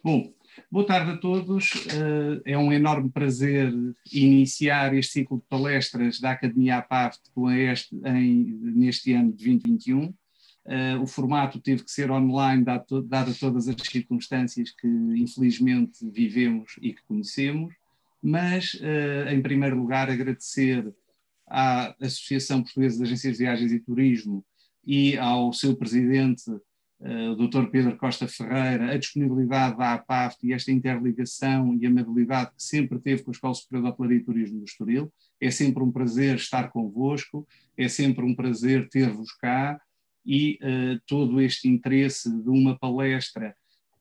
Bom, boa tarde a todos. É um enorme prazer iniciar este ciclo de palestras da Academia APAFT neste ano de 2021. O formato teve que ser online, dado todas as circunstâncias que infelizmente vivemos e que conhecemos, mas, em primeiro lugar, agradecer à Associação Portuguesa de Agências de Viagens e Turismo e ao seu presidente, o Dr. Pedro Costa Ferreira, a disponibilidade da APAFT e esta interligação e amabilidade que sempre teve com a Escola Superior de Hotelaria e Turismo do Estoril. É sempre um prazer estar convosco, é sempre um prazer ter-vos cá e todo este interesse de uma palestra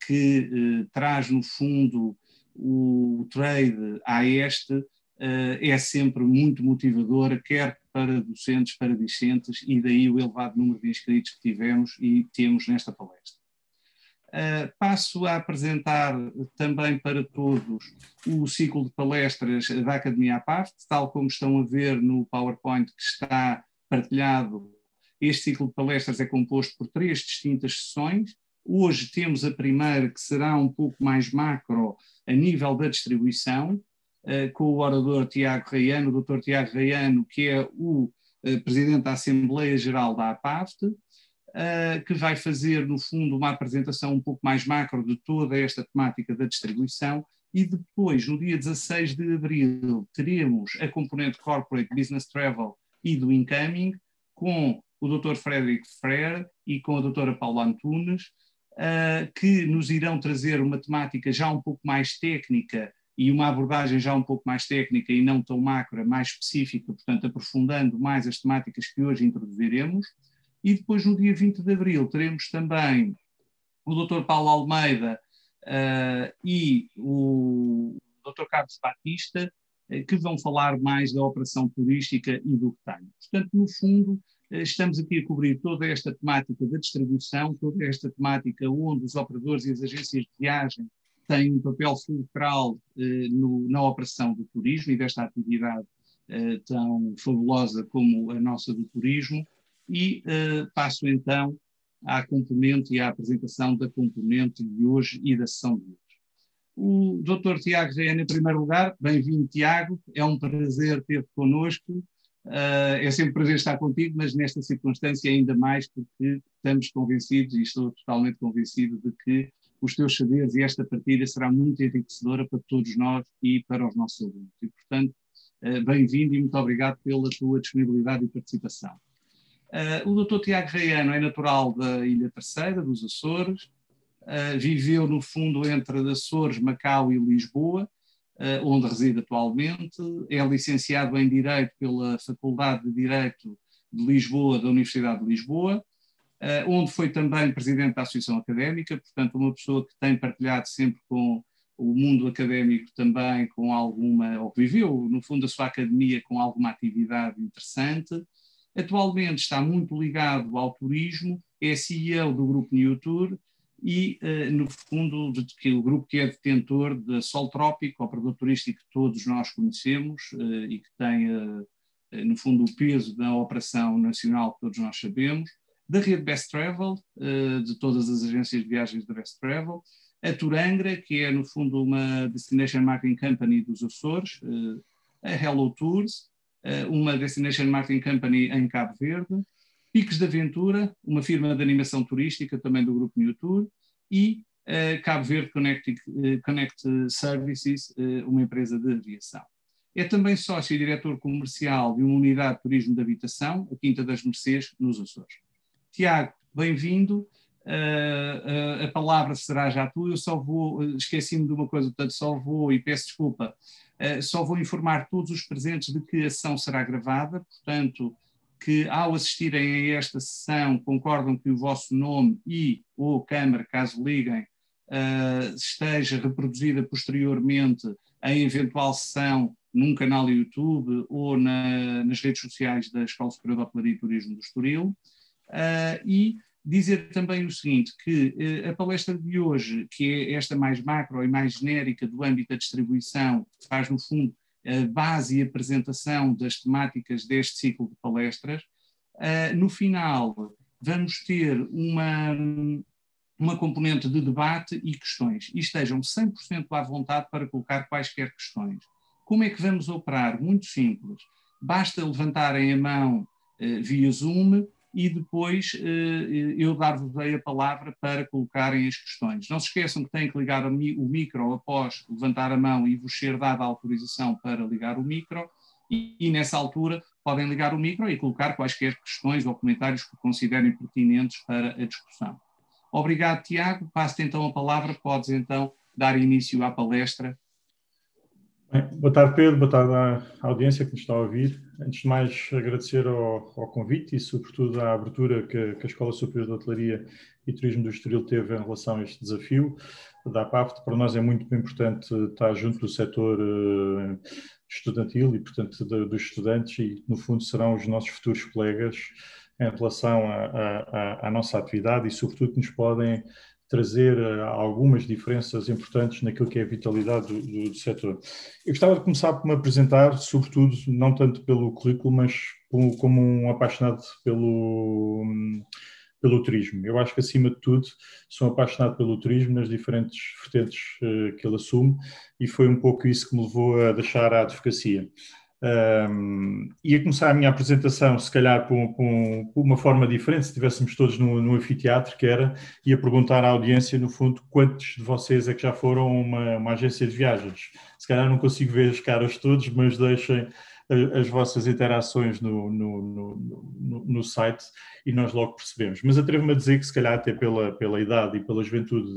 que traz, no fundo, o trade à é sempre muito motivadora, quer para docentes, para discentes, e daí o elevado número de inscritos que tivemos e temos nesta palestra. Passo a apresentar também para todos o ciclo de palestras da Academia APAFT, tal como estão a ver no PowerPoint que está partilhado. Este ciclo de palestras é composto por 3 distintas sessões. Hoje temos a primeira, que será um pouco mais macro a nível da distribuição, com o orador Tiago Raiano, o Dr. Tiago Raiano, que é o Presidente da Assembleia Geral da APAFT, que vai fazer, no fundo, uma apresentação um pouco mais macro de toda esta temática da distribuição, e depois, no dia 16 de abril, teremos a componente Corporate Business Travel e do Incoming, com o Dr. Frederico Freire e com a Dra. Paula Antunes, que nos irão trazer uma temática já um pouco mais técnica e uma abordagem já um pouco mais técnica e não tão macro, mais específica, portanto, aprofundando mais as temáticas que hoje introduziremos. E depois, no dia 20 de abril, teremos também o Dr. Paulo Almeida e o Dr. Carlos Batista, que vão falar mais da operação turística e do retalho. Portanto, no fundo, estamos aqui a cobrir toda esta temática da distribuição, toda esta temática onde os operadores e as agências de viagem têm um papel fulcral na operação do turismo e desta atividade tão fabulosa como a nossa do turismo. E passo então à componente e à apresentação da componente de hoje e da sessão de hoje. O Dr. Tiago Raiano, em primeiro lugar. Bem-vindo, Tiago, é um prazer ter-te connosco. É sempre um prazer estar contigo, mas nesta circunstância ainda mais, porque estamos convencidos, e estou totalmente convencido, de que os teus saberes e esta partilha será muito enriquecedora para todos nós e para os nossos alunos. E, portanto, bem-vindo e muito obrigado pela tua disponibilidade e participação. O Dr. Tiago Raiano é natural da Ilha Terceira, dos Açores, viveu, no fundo, entre Açores, Macau e Lisboa, onde reside atualmente. É licenciado em Direito pela Faculdade de Direito de Lisboa, da Universidade de Lisboa, onde foi também presidente da Associação Académica, portanto uma pessoa que tem partilhado sempre com o mundo académico também com alguma, ou viveu no fundo a sua academia com alguma atividade interessante. Atualmente está muito ligado ao turismo, é CEO do grupo New Tour e no fundo o grupo que é detentor da Sol Trópico, operador turístico que todos nós conhecemos e que tem no fundo o peso da operação nacional que todos nós sabemos, da rede Best Travel, de todas as agências de viagens da Best Travel, a Turangra, que é no fundo uma Destination Marketing Company dos Açores, a Hello Tours, uma Destination Marketing Company em Cabo Verde, Picos de Aventura, uma firma de animação turística também do grupo New Tour, e Cabo Verde Connect Services, uma empresa de aviação. É também sócio e diretor comercial de uma unidade de turismo de habitação, a Quinta das Mercês, nos Açores. Tiago, bem-vindo. A palavra será já tua. Eu só vou, esqueci-me de uma coisa, portanto só vou, e peço desculpa, só vou informar todos os presentes de que a sessão será gravada, portanto, que ao assistirem a esta sessão concordam que o vosso nome ou câmara, caso liguem, esteja reproduzida posteriormente em eventual sessão num canal YouTube ou nas redes sociais da Escola Superior de Hotelaria e Turismo do Estoril. E dizer também o seguinte, que a palestra de hoje, que é esta mais macro e mais genérica do âmbito da distribuição, faz no fundo a base e apresentação das temáticas deste ciclo de palestras. No final vamos ter um uma componente de debate e questões, e estejam 100% à vontade para colocar quaisquer questões. Como é que vamos operar? Muito simples. Basta levantarem a mão via Zoom e depois eu dar-vos a palavra para colocarem as questões. Não se esqueçam que têm que ligar o micro após levantar a mão e vos ser dada a autorização para ligar o micro, e nessa altura podem ligar o micro e colocar quaisquer questões ou comentários que considerem pertinentes para a discussão. Obrigado, Tiago. Passo-te então a palavra. Podes então dar início à palestra. Bem, boa tarde, Pedro. Boa tarde à audiência que nos está a ouvir. Antes de mais, agradecer ao convite e, sobretudo, à abertura que a Escola Superior de Hotelaria e Turismo do Estoril teve em relação a este desafio da APAFT. Para nós é muito importante estar junto do setor estudantil e, portanto, dos estudantes, e, no fundo, serão os nossos futuros colegas em relação à nossa atividade e, sobretudo, nos podem trazer algumas diferenças importantes naquilo que é a vitalidade do setor. Eu gostava de começar por me apresentar, sobretudo, não tanto pelo currículo, mas como um apaixonado pelo turismo. Eu acho que, acima de tudo, sou apaixonado pelo turismo nas diferentes vertentes que ele assume, e foi um pouco isso que me levou a deixar a advocacia. Ia começar a minha apresentação, se calhar, por uma forma diferente, se estivéssemos todos no anfiteatro, que era, ia perguntar à audiência, no fundo, quantos de vocês é que já foram a uma agência de viagens. Se calhar não consigo ver as caras todos, mas deixem as vossas interações no site e nós logo percebemos. Mas atrevo-me a dizer que, se calhar, até pela idade e pela juventude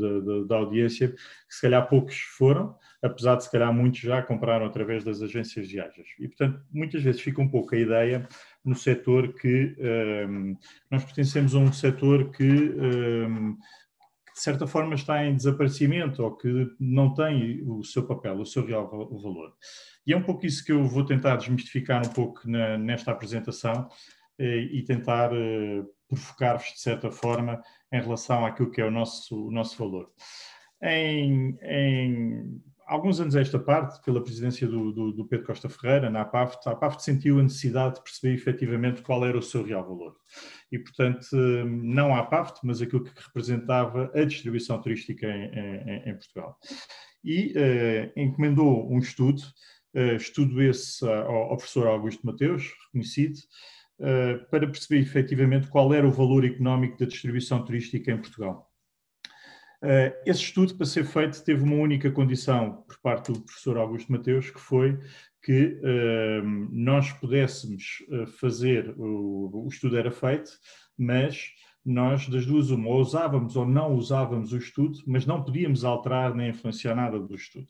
da audiência, que se calhar poucos foram, apesar de, se calhar, muitos já compraram através das agências de viagens. E, portanto, muitas vezes fica um pouco a ideia no setor que nós pertencemos a um setor que, de certa forma, está em desaparecimento ou que não tem o seu papel, o seu real valor. E é um pouco isso que eu vou tentar desmistificar um pouco nesta apresentação e tentar provocar-vos, de certa forma, em relação àquilo que é o nosso valor. Em alguns anos a esta parte, pela presidência do Pedro Costa Ferreira, na APAFT, a APAFT sentiu a necessidade de perceber efetivamente qual era o seu real valor. E, portanto, não a APAFT, mas aquilo que representava a distribuição turística em Portugal. E encomendou um estudo esse ao professor Augusto Mateus, reconhecido, para perceber efetivamente qual era o valor económico da distribuição turística em Portugal. Esse estudo, para ser feito, teve uma única condição por parte do professor Augusto Mateus, que foi que nós pudéssemos fazer, o estudo era feito, mas nós, das duas, uma, ou usávamos ou não usávamos o estudo, mas não podíamos alterar nem influenciar nada do estudo.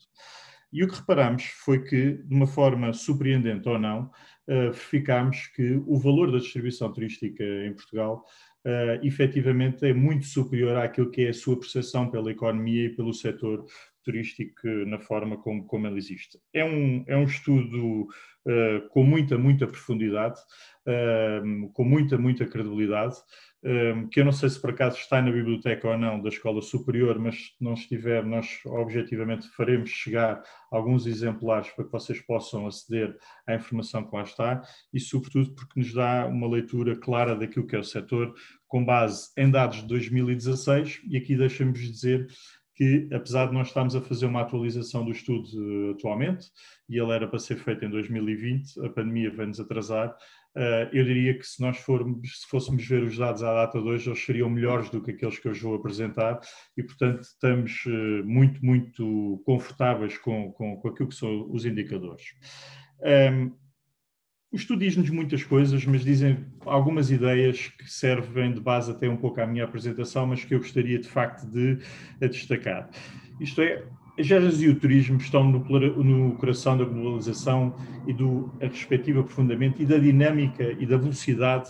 E o que reparamos foi que, de uma forma surpreendente ou não, verificámos que o valor da distribuição turística em Portugal efetivamente é muito superior àquilo que é a sua percepção pela economia e pelo setor turístico na forma como ele existe. É um estudo com muita profundidade, com muita credibilidade, que eu não sei se por acaso está na biblioteca ou não da Escola Superior, mas se não estiver, nós objetivamente faremos chegar alguns exemplares para que vocês possam aceder à informação que lá está e, sobretudo, porque nos dá uma leitura clara daquilo que é o setor, com base em dados de 2016, e aqui deixamos dizer que, apesar de nós estarmos a fazer uma atualização do estudo atualmente, e ele era para ser feito em 2020, a pandemia vai-nos atrasar, eu diria que se fôssemos ver os dados à data de hoje, eles seriam melhores do que aqueles que eu vou apresentar e, portanto, estamos muito confortáveis com aquilo que são os indicadores. O estudo diz-nos muitas coisas, mas dizem algumas ideias que servem de base até um pouco à minha apresentação, mas que eu gostaria, de facto, de destacar. Isto é, as viagens e o turismo estão no coração da globalização e do respectivo aprofundamento e da dinâmica e da velocidade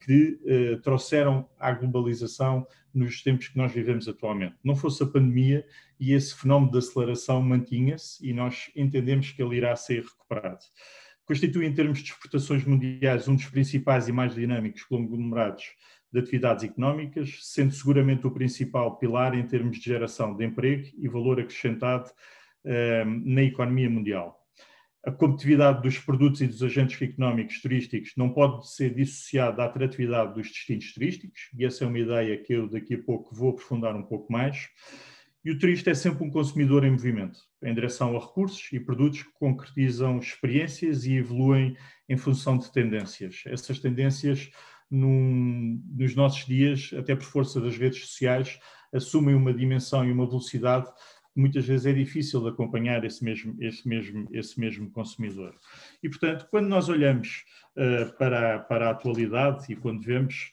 que trouxeram à globalização nos tempos que nós vivemos atualmente. Não fosse a pandemia e esse fenómeno de aceleração mantinha-se e nós entendemos que ele irá ser recuperado. Constitui, em termos de exportações mundiais, um dos principais e mais dinâmicos conglomerados de atividades económicas, sendo seguramente o principal pilar em termos de geração de emprego e valor acrescentado na economia mundial. a competitividade dos produtos e dos agentes económicos turísticos não pode ser dissociada da atratividade dos destinos turísticos, e essa é uma ideia que eu daqui a pouco vou aprofundar um pouco mais. E o turista é sempre um consumidor em movimento, em direção a recursos e produtos que concretizam experiências e evoluem em função de tendências. Essas tendências, nos nossos dias, até por força das redes sociais, assumem uma dimensão e uma velocidade que muitas vezes é difícil de acompanhar esse mesmo consumidor. E, portanto, quando nós olhamos para a atualidade e quando vemos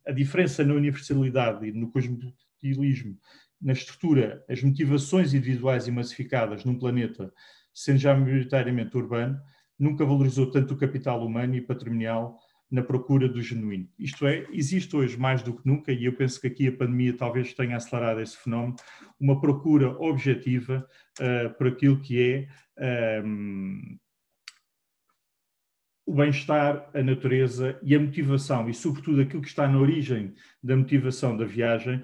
a diferença na universalidade e no cosmopolitismo, na estrutura, as motivações individuais e massificadas num planeta, sendo já maioritariamente urbano, nunca valorizou tanto o capital humano e patrimonial na procura do genuíno. Isto é, existe hoje mais do que nunca, e eu penso que aqui a pandemia talvez tenha acelerado esse fenómeno, uma procura objetiva por aquilo que é o bem-estar, a natureza e a motivação, e sobretudo aquilo que está na origem da motivação da viagem,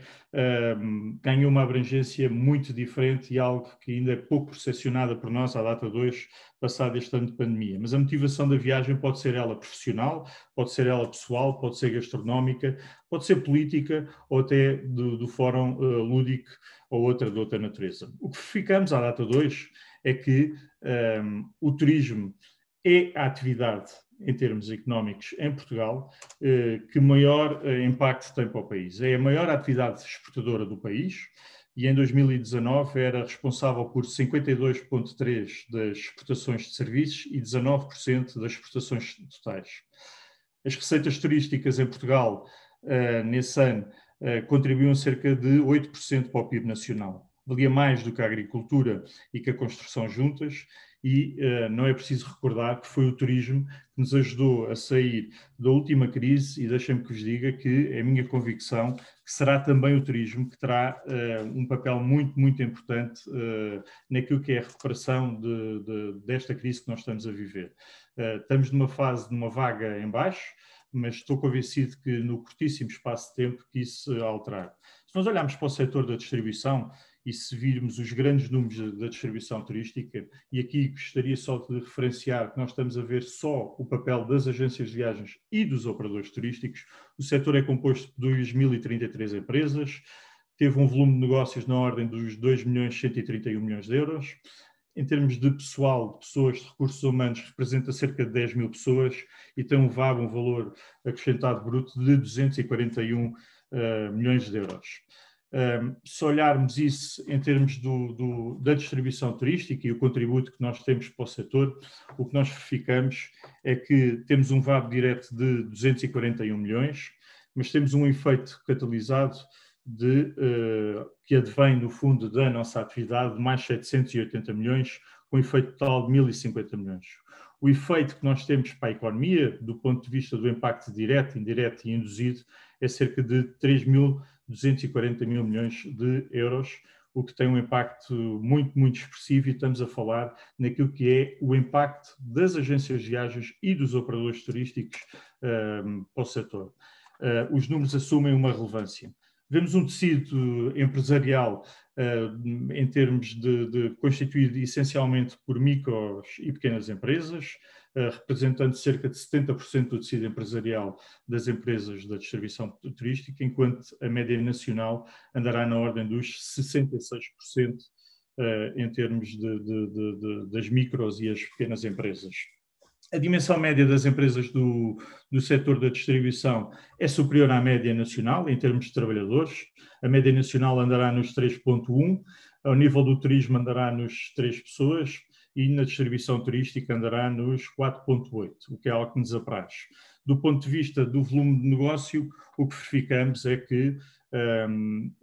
ganhou uma abrangência muito diferente e algo que ainda é pouco percepcionada por nós à data de hoje, passado este ano de pandemia. Mas a motivação da viagem pode ser ela profissional, pode ser ela pessoal, pode ser gastronómica, pode ser política ou até do fórum lúdico ou de outra natureza. O que ficamos à data de hoje é que o turismo é a atividade, em termos económicos, em Portugal, que maior impacto tem para o país. É a maior atividade exportadora do país e em 2019 era responsável por 52,3% das exportações de serviços e 19% das exportações totais. As receitas turísticas em Portugal, nesse ano, contribuíam cerca de 8% para o PIB nacional. Valia mais do que a agricultura e que a construção juntas, e não é preciso recordar que foi o turismo que nos ajudou a sair da última crise, e deixem-me que vos diga que é a minha convicção que será também o turismo que terá um papel muito, muito importante naquilo que é a recuperação desta crise que nós estamos a viver. Estamos numa fase de uma vaga em baixo, mas estou convencido que no curtíssimo espaço de tempo que isso se alterar. Se nós olharmos para o setor da distribuição e se virmos os grandes números da distribuição turística, e aqui gostaria só de referenciar que nós estamos a ver só o papel das agências de viagens e dos operadores turísticos, o setor é composto por 2.033 empresas, teve um volume de negócios na ordem dos 2.131 milhões de euros. Em termos de pessoal, pessoas de recursos humanos, representa cerca de 10 mil pessoas e tem um valor acrescentado bruto de 241 milhões de euros. Se olharmos isso em termos da distribuição turística e o contributo que nós temos para o setor, o que nós verificamos é que temos um VAB direto de 241 milhões, mas temos um efeito catalisado que advém, no fundo, da nossa atividade de mais 780 milhões, com um efeito total de 1.050 milhões. O efeito que nós temos para a economia, do ponto de vista do impacto direto, indireto e induzido, é cerca de 3.240 mil milhões de euros, o que tem um impacto muito, muito expressivo, e estamos a falar naquilo que é o impacto das agências de viagens e dos operadores turísticos para o setor. Os números assumem uma relevância. Vemos um tecido empresarial em termos constituído essencialmente por micros e pequenas empresas, representando cerca de 70% do tecido empresarial das empresas da distribuição turística, enquanto a média nacional andará na ordem dos 66% em termos das micros e as pequenas empresas. A dimensão média das empresas do setor da distribuição é superior à média nacional, em termos de trabalhadores. A média nacional andará nos 3,1, ao nível do turismo andará nos 3 pessoas e na distribuição turística andará nos 4,8, o que é algo que nos apraz. Do ponto de vista do volume de negócio, o que verificamos é que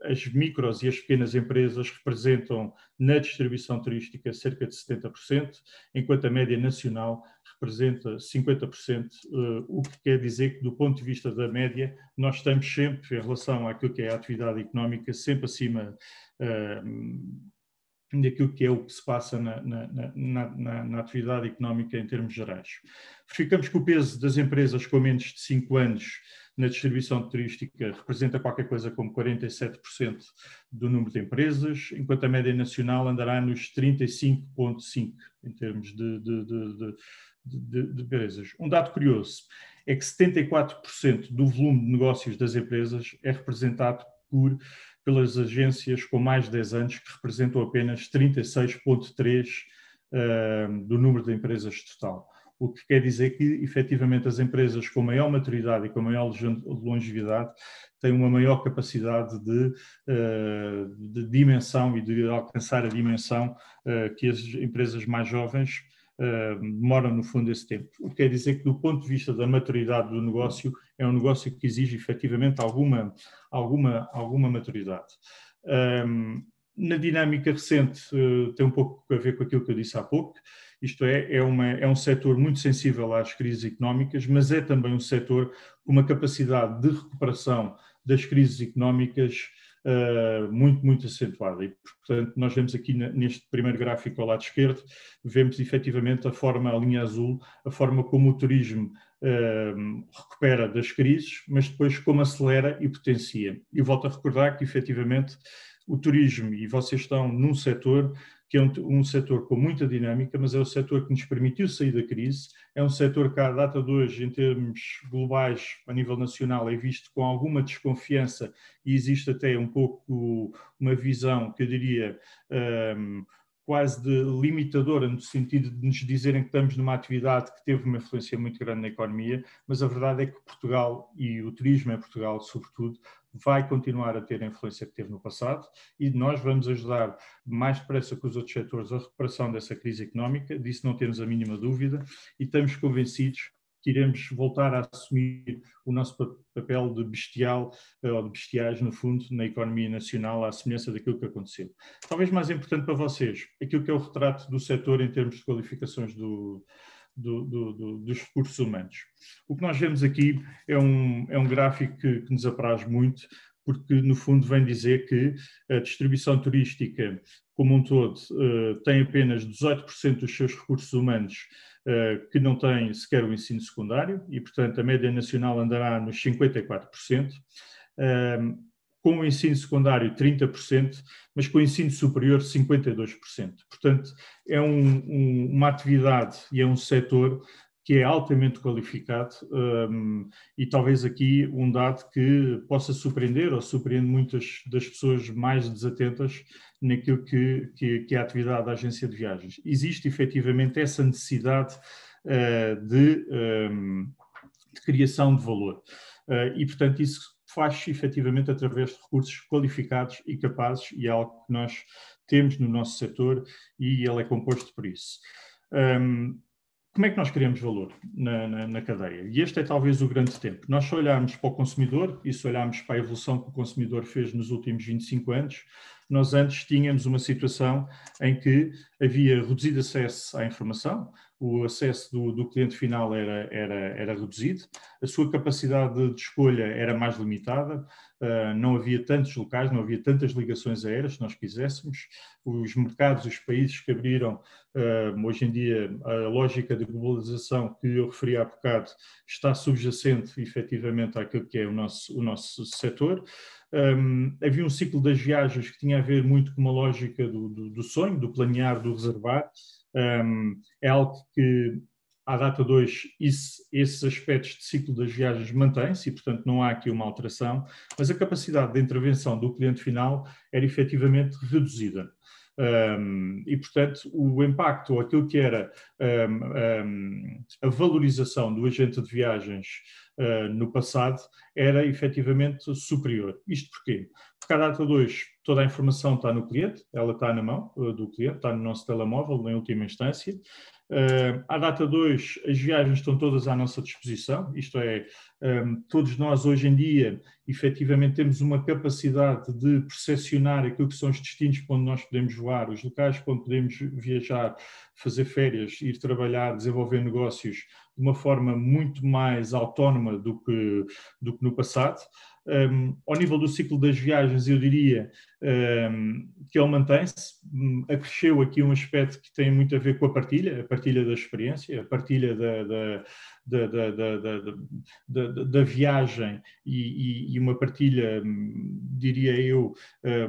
as micros e as pequenas empresas representam na distribuição turística cerca de 70%, enquanto a média nacional representa 50%, o que quer dizer que, do ponto de vista da média, nós estamos sempre, em relação àquilo que é a atividade económica, sempre acima daquilo que é o que se passa na atividade económica em termos gerais. Verificamos que o peso das empresas com menos de 5 anos na distribuição turística representa qualquer coisa como 47% do número de empresas, enquanto a média nacional andará nos 35,5% em termos de empresas. Um dado curioso é que 74% do volume de negócios das empresas é representado pelas agências com mais de 10 anos, que representam apenas 36,3% do número de empresas total. O que quer dizer que, efetivamente, as empresas com maior maturidade e com maior longevidade têm uma maior capacidade de dimensão e de alcançar a dimensão que as empresas mais jovens demoram, no fundo, esse tempo. O que quer dizer que, do ponto de vista da maturidade do negócio, é um negócio que exige, efetivamente, alguma maturidade. Na dinâmica recente, tem um pouco a ver com aquilo que eu disse há pouco. Isto é um setor muito sensível às crises económicas, mas é também um setor com uma capacidade de recuperação das crises económicas muito acentuada. E, portanto, nós vemos aqui neste primeiro gráfico ao lado esquerdo, vemos efetivamente a linha azul, a forma como o turismo recupera das crises, mas depois como acelera e potencia. E volto a recordar que, efetivamente, o turismo, e vocês estão num setor que é um setor com muita dinâmica, mas é o setor que nos permitiu sair da crise, é um setor que, à data de hoje, em termos globais, a nível nacional, é visto com alguma desconfiança e existe até um pouco uma visão, que eu diria, quase de limitadora, no sentido de nos dizerem que estamos numa atividade que teve uma influência muito grande na economia, mas a verdade é que Portugal, e o turismo em Portugal, sobretudo, vai continuar a ter a influência que teve no passado e nós vamos ajudar mais depressa que os outros setores a recuperação dessa crise económica, disso não temos a mínima dúvida, e estamos convencidos que iremos voltar a assumir o nosso papel de bestial, ou de bestiais, no fundo, na economia nacional, à semelhança daquilo que aconteceu. Talvez mais importante para vocês, aquilo que é o retrato do setor em termos de qualificações dos recursos humanos. O que nós vemos aqui é um gráfico que nos apraz muito, porque no fundo vem dizer que a distribuição turística como um todo tem apenas 18% dos seus recursos humanos que não têm sequer o ensino secundário e, portanto, a média nacional andará nos 54%. Com o ensino secundário 30%, mas com o ensino superior 52%. Portanto, é uma atividade e é um setor que é altamente qualificado e talvez aqui um dado que possa surpreender ou surpreende muitas das pessoas mais desatentas naquilo que é a atividade da agência de viagens. Existe efetivamente essa necessidade de criação de valor e, portanto, isso faz-se efetivamente através de recursos qualificados e capazes e é algo que nós temos no nosso setor e ele é composto por isso. Como é que nós criamos valor na cadeia? E este é talvez o grande tempo. Nós só olharmos para o consumidor e se olharmos para a evolução que o consumidor fez nos últimos 25 anos, nós antes tínhamos uma situação em que havia reduzido acesso à informação, o acesso do cliente final era reduzido, a sua capacidade de escolha era mais limitada, não havia tantos locais, não havia tantas ligações aéreas, se nós quiséssemos, os mercados, os países que abriram, hoje em dia a lógica de globalização que eu referi há bocado está subjacente efetivamente àquilo que é o nosso setor. Havia um ciclo das viagens que tinha a ver muito com uma lógica do sonho, do planear, do reservar. É algo que, à data de hoje, esses aspectos de ciclo das viagens mantêm-se e, portanto, não há aqui uma alteração, mas a capacidade de intervenção do cliente final era efetivamente reduzida. E, portanto, o impacto, ou aquilo que era a valorização do agente de viagens no passado, era efetivamente superior. Isto porquê? Porque à data de hoje toda a informação está no cliente, ela está na mão do cliente, está no nosso telemóvel, em última instância. À data de hoje, as viagens estão todas à nossa disposição, isto é, todos nós hoje em dia, efetivamente, temos uma capacidade de percepcionar aquilo que são os destinos para onde nós podemos voar, os locais para onde podemos viajar, fazer férias, ir trabalhar, desenvolver negócios de uma forma muito mais autónoma do que no passado. Ao nível do ciclo das viagens, eu diria que ele mantém-se. Acresceu aqui um aspecto que tem muito a ver com a partilha da experiência, a partilha da viagem e uma partilha, diria eu,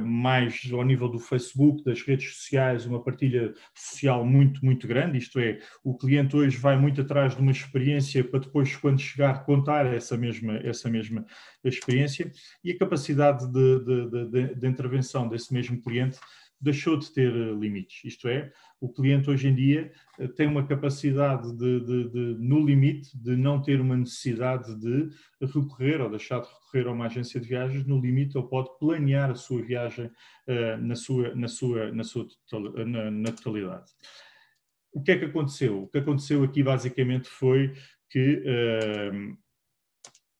mais ao nível do Facebook, das redes sociais, uma partilha social muito, muito grande. Isto é, o cliente hoje vai muito atrás de uma experiência para depois, quando chegar, contar essa mesma experiência, e a capacidade de intervenção desse mesmo cliente deixou de ter limites. Isto é, o cliente hoje em dia tem uma capacidade no limite, de não ter uma necessidade de recorrer ou deixar de recorrer a uma agência de viagens. No limite, ele pode planear a sua viagem na totalidade. O que é que aconteceu? O que aconteceu aqui basicamente foi que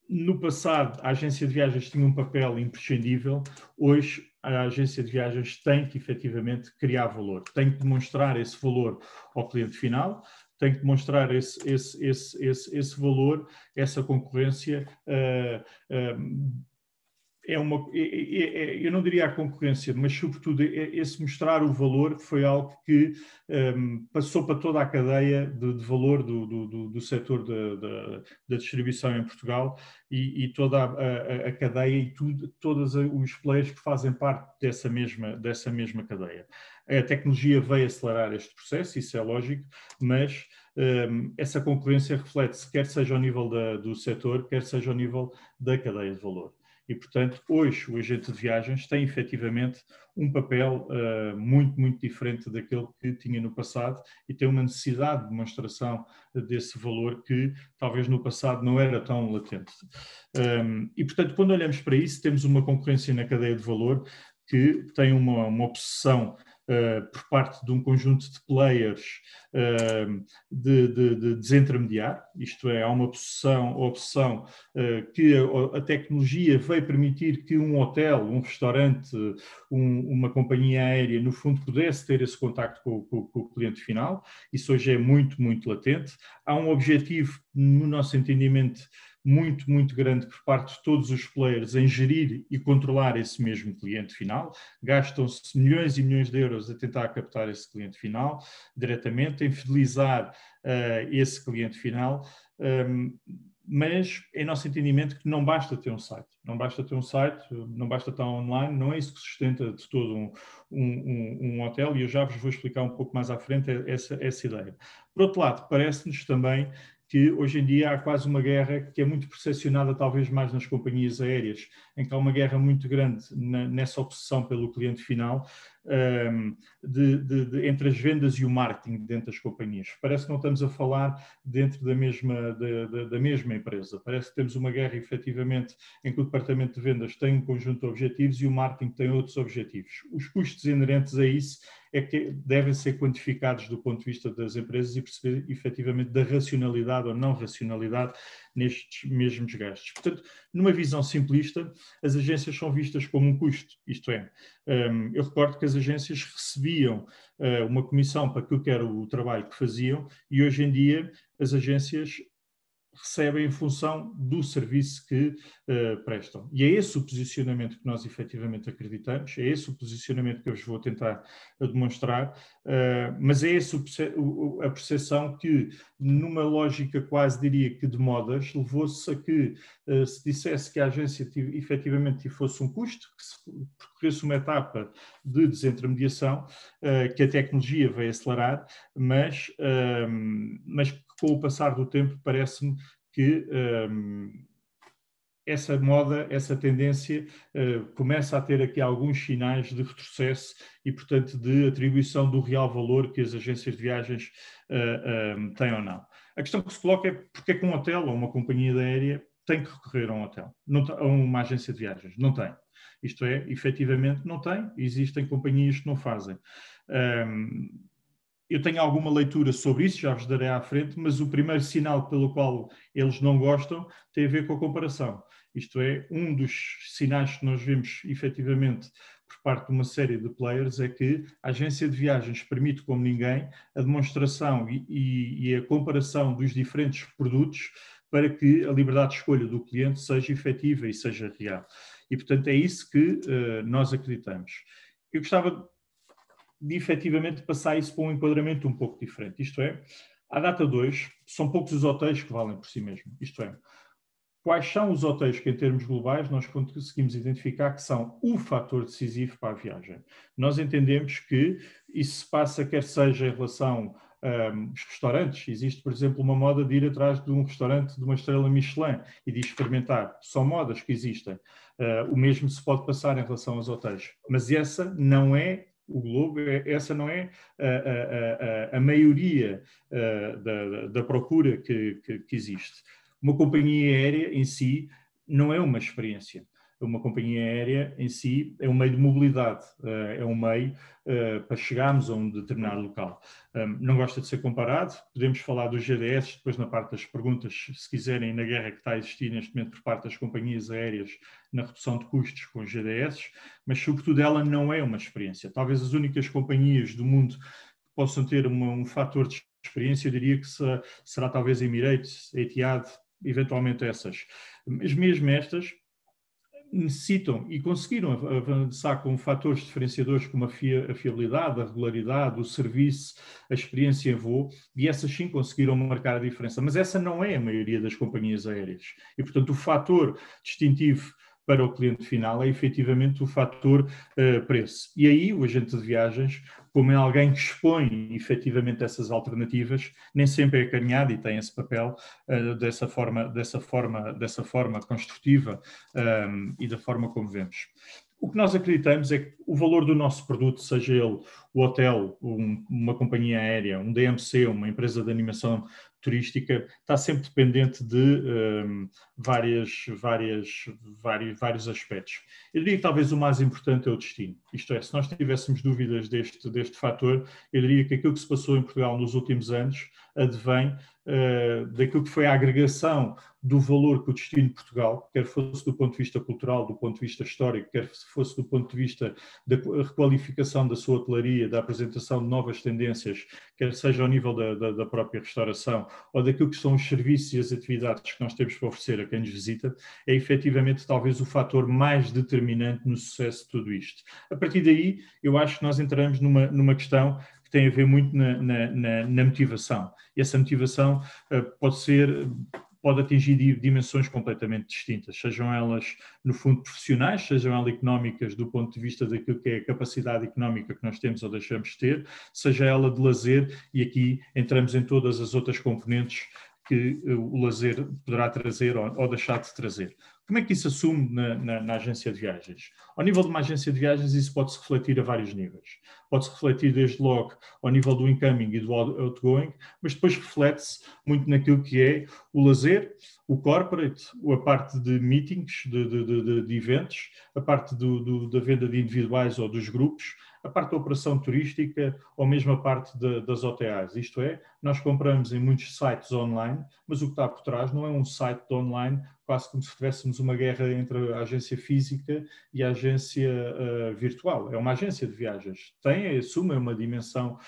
no passado a agência de viagens tinha um papel imprescindível. Hoje a agência de viagens tem que efetivamente criar valor, tem que demonstrar esse valor ao cliente final, tem que demonstrar esse valor, essa concorrência. Eu não diria a concorrência, mas sobretudo esse mostrar o valor foi algo que passou para toda a cadeia de valor do setor da distribuição em Portugal, e toda a cadeia e todos os players que fazem parte dessa mesma cadeia. A tecnologia veio acelerar este processo, isso é lógico, mas essa concorrência reflete-se, quer seja ao nível do setor, quer seja ao nível da cadeia de valor. E, portanto, hoje o agente de viagens tem efetivamente um papel muito, muito diferente daquele que tinha no passado, e tem uma necessidade de demonstração desse valor que talvez no passado não era tão latente. E, portanto, quando olhamos para isso, temos uma concorrência na cadeia de valor que tem uma obsessão por parte de um conjunto de players de desintermediar. Isto é, há uma obsessão que a tecnologia veio permitir que um hotel, um restaurante, uma companhia aérea, no fundo, pudesse ter esse contacto com o cliente final. Isso hoje é muito, muito latente. Há um objetivo, no nosso entendimento, muito, muito grande por parte de todos os players em gerir e controlar esse mesmo cliente final. Gastam-se milhões e milhões de euros a tentar captar esse cliente final diretamente, em fidelizar esse cliente final, mas é nosso entendimento que não basta ter um site. Não basta ter um site, não basta estar online, não é isso que sustenta de todo um hotel, e eu já vos vou explicar um pouco mais à frente essa ideia. Por outro lado, parece-nos também que hoje em dia há quase uma guerra que é muito percepcionada talvez mais nas companhias aéreas, em que há uma guerra muito grande nessa obsessão pelo cliente final, entre as vendas e o marketing dentro das companhias. Parece que não estamos a falar dentro da mesma empresa. Parece que temos uma guerra efetivamente em que o departamento de vendas tem um conjunto de objetivos e o marketing tem outros objetivos. Os custos inerentes a isso é que devem ser quantificados do ponto de vista das empresas e perceber efetivamente da racionalidade ou não racionalidade nestes mesmos gastos. Portanto, numa visão simplista, as agências são vistas como um custo, isto é, eu recordo que as agências recebiam uma comissão para aquilo que era o trabalho que faziam, e hoje em dia as agências recebem em função do serviço que prestam. E é esse o posicionamento que nós efetivamente acreditamos, é esse o posicionamento que eu vos vou tentar demonstrar, mas é esse a percepção que, numa lógica quase diria que de modas, levou-se a que se dissesse que a agência efetivamente fosse um custo, que se percorresse uma etapa de desintermediação, que a tecnologia veio acelerar, mas com o passar do tempo parece-me que essa moda, essa tendência começa a ter aqui alguns sinais de retrocesso e, portanto, de atribuição do real valor que as agências de viagens têm ou não. A questão que se coloca é porque é que um hotel ou uma companhia aérea tem que recorrer a um hotel, a uma agência de viagens? Não tem. Isto é, efetivamente não tem. Existem companhias que não fazem. Eu tenho alguma leitura sobre isso, já vos darei à frente, mas o primeiro sinal pelo qual eles não gostam tem a ver com a comparação. Isto é, um dos sinais que nós vemos efetivamente por parte de uma série de players é que a agência de viagens permite, como ninguém, a demonstração e a comparação dos diferentes produtos para que a liberdade de escolha do cliente seja efetiva e seja real. E, portanto, é isso que nós acreditamos. Eu gostava de efetivamente passar isso para um enquadramento um pouco diferente. Isto é, À data 2, são poucos os hotéis que valem por si mesmos. Isto é, quais são os hotéis que, em termos globais, nós conseguimos identificar que são o fator decisivo para a viagem? Nós entendemos que isso se passa, quer seja em relação aos restaurantes. Existe, por exemplo, uma moda de ir atrás de um restaurante de uma estrela Michelin e de experimentar. São modas que existem. O mesmo se pode passar em relação aos hotéis. Mas essa não é o globo, essa não é a maioria da procura que existe. Uma companhia aérea em si não é uma experiência. Uma companhia aérea em si é um meio de mobilidade, é um meio para chegarmos a um determinado local. Não gosta de ser comparado, podemos falar dos GDS depois na parte das perguntas, se quiserem, na guerra que está a existir neste momento por parte das companhias aéreas na redução de custos com os GDS, mas sobretudo ela não é uma experiência. Talvez as únicas companhias do mundo que possam ter um fator de experiência, eu diria que será talvez Emirates, Etihad, eventualmente essas. Mas mesmo estas necessitam e conseguiram avançar com fatores diferenciadores como a fiabilidade, a regularidade, o serviço, a experiência em voo, e essas sim conseguiram marcar a diferença. Mas essa não é a maioria das companhias aéreas. E, portanto, o fator distintivo para o cliente final é efetivamente o fator preço. E aí o agente de viagens, como é alguém que expõe efetivamente essas alternativas, nem sempre é acarinhado e tem esse papel dessa forma construtiva e da forma como vemos. O que nós acreditamos é que o valor do nosso produto, seja ele o hotel, uma companhia aérea, um DMC, uma empresa de animação turística, está sempre dependente de vários aspectos. Eu diria que talvez o mais importante é o destino. Isto é, se nós tivéssemos dúvidas deste fator, eu diria que aquilo que se passou em Portugal nos últimos anos advém daquilo que foi a agregação do valor que o destino de Portugal, quer fosse do ponto de vista cultural, do ponto de vista histórico, quer fosse do ponto de vista da requalificação da sua hotelaria, da apresentação de novas tendências, quer seja ao nível da própria restauração ou daquilo que são os serviços e as atividades que nós temos para oferecer a quem nos visita, é efetivamente talvez o fator mais determinante no sucesso de tudo isto. A partir daí, eu acho que nós entramos numa questão que tem a ver muito na motivação. E essa motivação pode atingir dimensões completamente distintas, sejam elas, no fundo, profissionais, sejam elas económicas, do ponto de vista daquilo que é a capacidade económica que nós temos ou deixamos de ter, seja ela de lazer, e aqui entramos em todas as outras componentes que o lazer poderá trazer ou deixar de trazer. Como é que isso assume na agência de viagens? Ao nível de uma agência de viagens, isso pode-se refletir a vários níveis. Pode-se refletir desde logo ao nível do incoming e do outgoing, mas depois reflete-se muito naquilo que é o lazer, o corporate, a parte de meetings, de eventos, a parte da venda de individuais ou dos grupos, a parte da operação turística ou mesmo a parte das OTAs. Isto é, nós compramos em muitos sites online, mas o que está por trás não é um site online, quase como se tivéssemos uma guerra entre a agência física e a agência virtual. É uma agência de viagens. Assume uma dimensão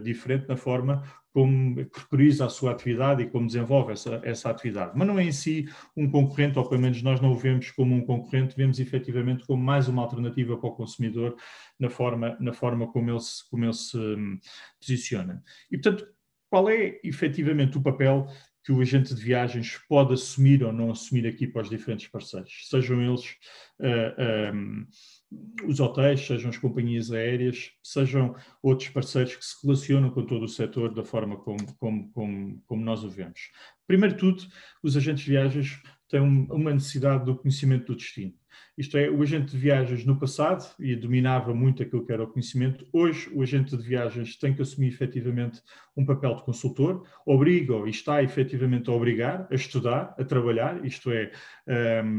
diferente na forma como prioriza a sua atividade e como desenvolve essa atividade. Mas não é em si um concorrente, ou pelo menos nós não o vemos como um concorrente, vemos efetivamente como mais uma alternativa para o consumidor na forma como ele se posiciona. E, portanto, qual é efetivamente o papel que o agente de viagens pode assumir ou não assumir aqui para os diferentes parceiros? Sejam eles os hotéis, sejam as companhias aéreas, sejam outros parceiros que se relacionam com todo o setor da forma como nós o vemos. Primeiro de tudo, os agentes de viagens têm uma necessidade do conhecimento do destino. Isto é, o agente de viagens no passado e dominava muito aquilo que era o conhecimento. Hoje, o agente de viagens tem que assumir efetivamente um papel de consultor, obriga e está efetivamente a obrigar a estudar, a trabalhar. Isto é,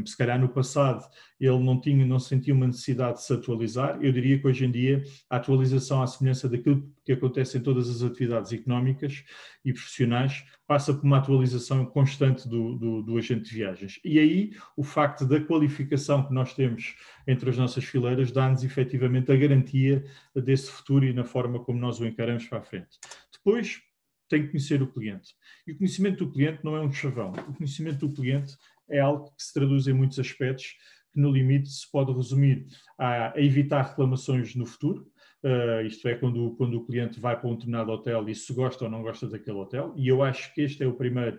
se calhar no passado ele não sentia uma necessidade de se atualizar. Eu diria que hoje em dia a atualização à semelhança daquilo que acontece em todas as atividades económicas e profissionais passa por uma atualização constante do agente de viagens. E aí o facto da qualificação que nós temos entre as nossas fileiras dá-nos efetivamente a garantia desse futuro e na forma como nós o encaramos para a frente. Depois tem que conhecer o cliente. E o conhecimento do cliente não é um chavão. O conhecimento do cliente é algo que se traduz em muitos aspectos que no limite se pode resumir a evitar reclamações no futuro. Isto é, quando o cliente vai para um determinado hotel e se gosta ou não gosta daquele hotel, e eu acho que este é o primeiro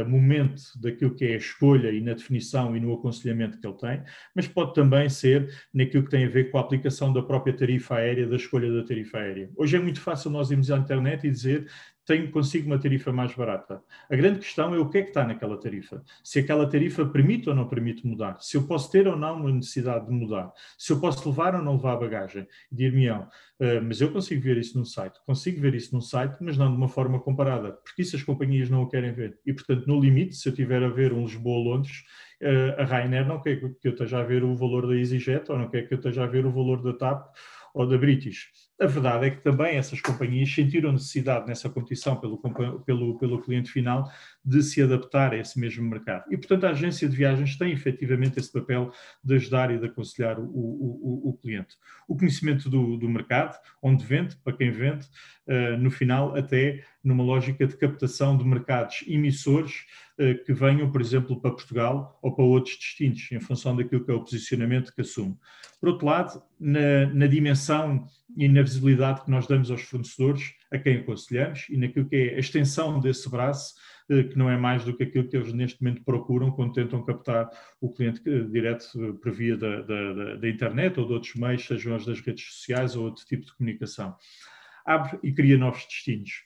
momento daquilo que é a escolha e na definição e no aconselhamento que ele tem, mas pode também ser naquilo que tem a ver com a aplicação da própria tarifa aérea, da escolha da tarifa aérea. Hoje é muito fácil nós irmos à internet e dizer consigo uma tarifa mais barata. A grande questão é o que é que está naquela tarifa. Se aquela tarifa permite ou não permite mudar. Se eu posso ter ou não uma necessidade de mudar. Se eu posso levar ou não levar a bagagem. Dir-me-ão, mas eu consigo ver isso num site. Consigo ver isso num site, mas não de uma forma comparada. Porque isso as companhias não o querem ver. E, portanto, no limite, se eu tiver a ver um Lisboa-Londres, a Ryanair não quer que eu esteja a ver o valor da EasyJet ou não quer que eu esteja a ver o valor da TAP ou da British. A verdade é que também essas companhias sentiram necessidade nessa competição pelo cliente final de se adaptar a esse mesmo mercado. E, portanto, a agência de viagens tem efetivamente esse papel de ajudar e de aconselhar o cliente. O conhecimento do mercado, onde vende, para quem vende, no final até numa lógica de captação de mercados emissores que venham, por exemplo, para Portugal ou para outros destinos, em função daquilo que é o posicionamento que assume. Por outro lado, na dimensão e na visibilidade que nós damos aos fornecedores, a quem aconselhamos, e naquilo que é a extensão desse braço, que não é mais do que aquilo que eles neste momento procuram quando tentam captar o cliente direto por via da internet ou de outros meios, sejam as das redes sociais ou outro tipo de comunicação. Abre e cria novos destinos.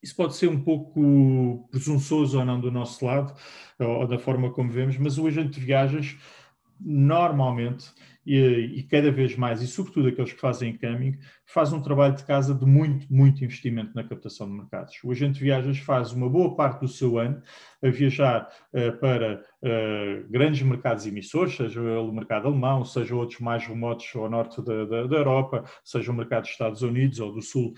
Isso pode ser um pouco presunçoso ou não do nosso lado, ou da forma como vemos, mas o agente de viagens, normalmente, e cada vez mais, e sobretudo aqueles que fazem camming, faz um trabalho de casa de muito investimento na captação de mercados. O agente de viagens faz uma boa parte do seu ano a viajar para grandes mercados emissores, seja o mercado alemão, seja outros mais remotos ao norte da Europa, seja o mercado dos Estados Unidos ou do sul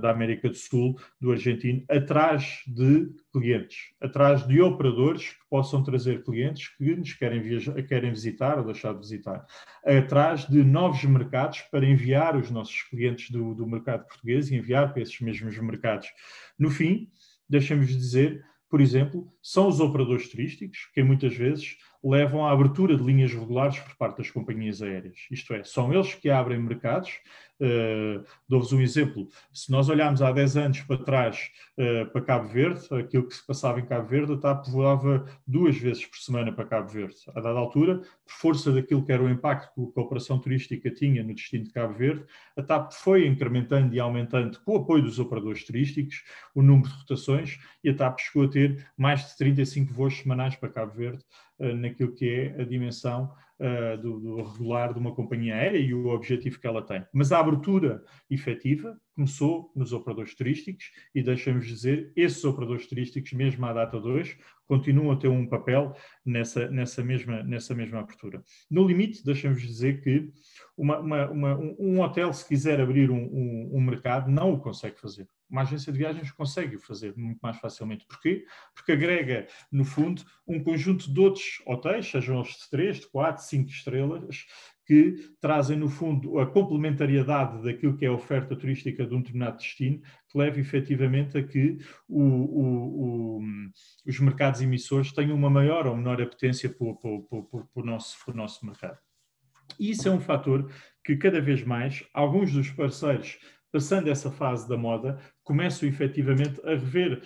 da América do Sul, do argentino, atrás de clientes, atrás de operadores que possam trazer clientes que nos querem visitar ou deixar de visitar, atrás de novos mercados para enviar os nossos clientes do mercado português e enviar para esses mesmos mercados. No fim, deixamos de dizer, por exemplo, são os operadores turísticos que muitas vezes levam à abertura de linhas regulares por parte das companhias aéreas. Isto é, são eles que abrem mercados. Dou-vos um exemplo. Se nós olharmos há 10 anos para trás para Cabo Verde, aquilo que se passava em Cabo Verde, a TAP voava 2 vezes por semana para Cabo Verde. A dada altura, por força daquilo que era o impacto que a operação turística tinha no destino de Cabo Verde, a TAP foi incrementando e aumentando, com o apoio dos operadores turísticos, o número de rotações, e a TAP chegou a ter mais de 35 voos semanais para Cabo Verde, naquilo que é a dimensão do regular de uma companhia aérea e o objetivo que ela tem. Mas a abertura efetiva começou nos operadores turísticos e, deixamos dizer, esses operadores turísticos, mesmo à data de hoje, continuam a ter um papel nessa mesma abertura. No limite, deixamos dizer que um hotel, se quiser abrir um mercado, não o consegue fazer. Uma agência de viagens consegue o fazer muito mais facilmente. Porquê? Porque agrega, no fundo, um conjunto de outros hotéis, sejam os de 3, de 4, 5 estrelas, que trazem, no fundo, a complementariedade daquilo que é a oferta turística de um determinado destino, que leva efetivamente a que os mercados emissores tenham uma maior ou menor apetência para o nosso mercado. E isso é um fator que, cada vez mais, alguns dos parceiros, passando essa fase da moda, começam efetivamente a rever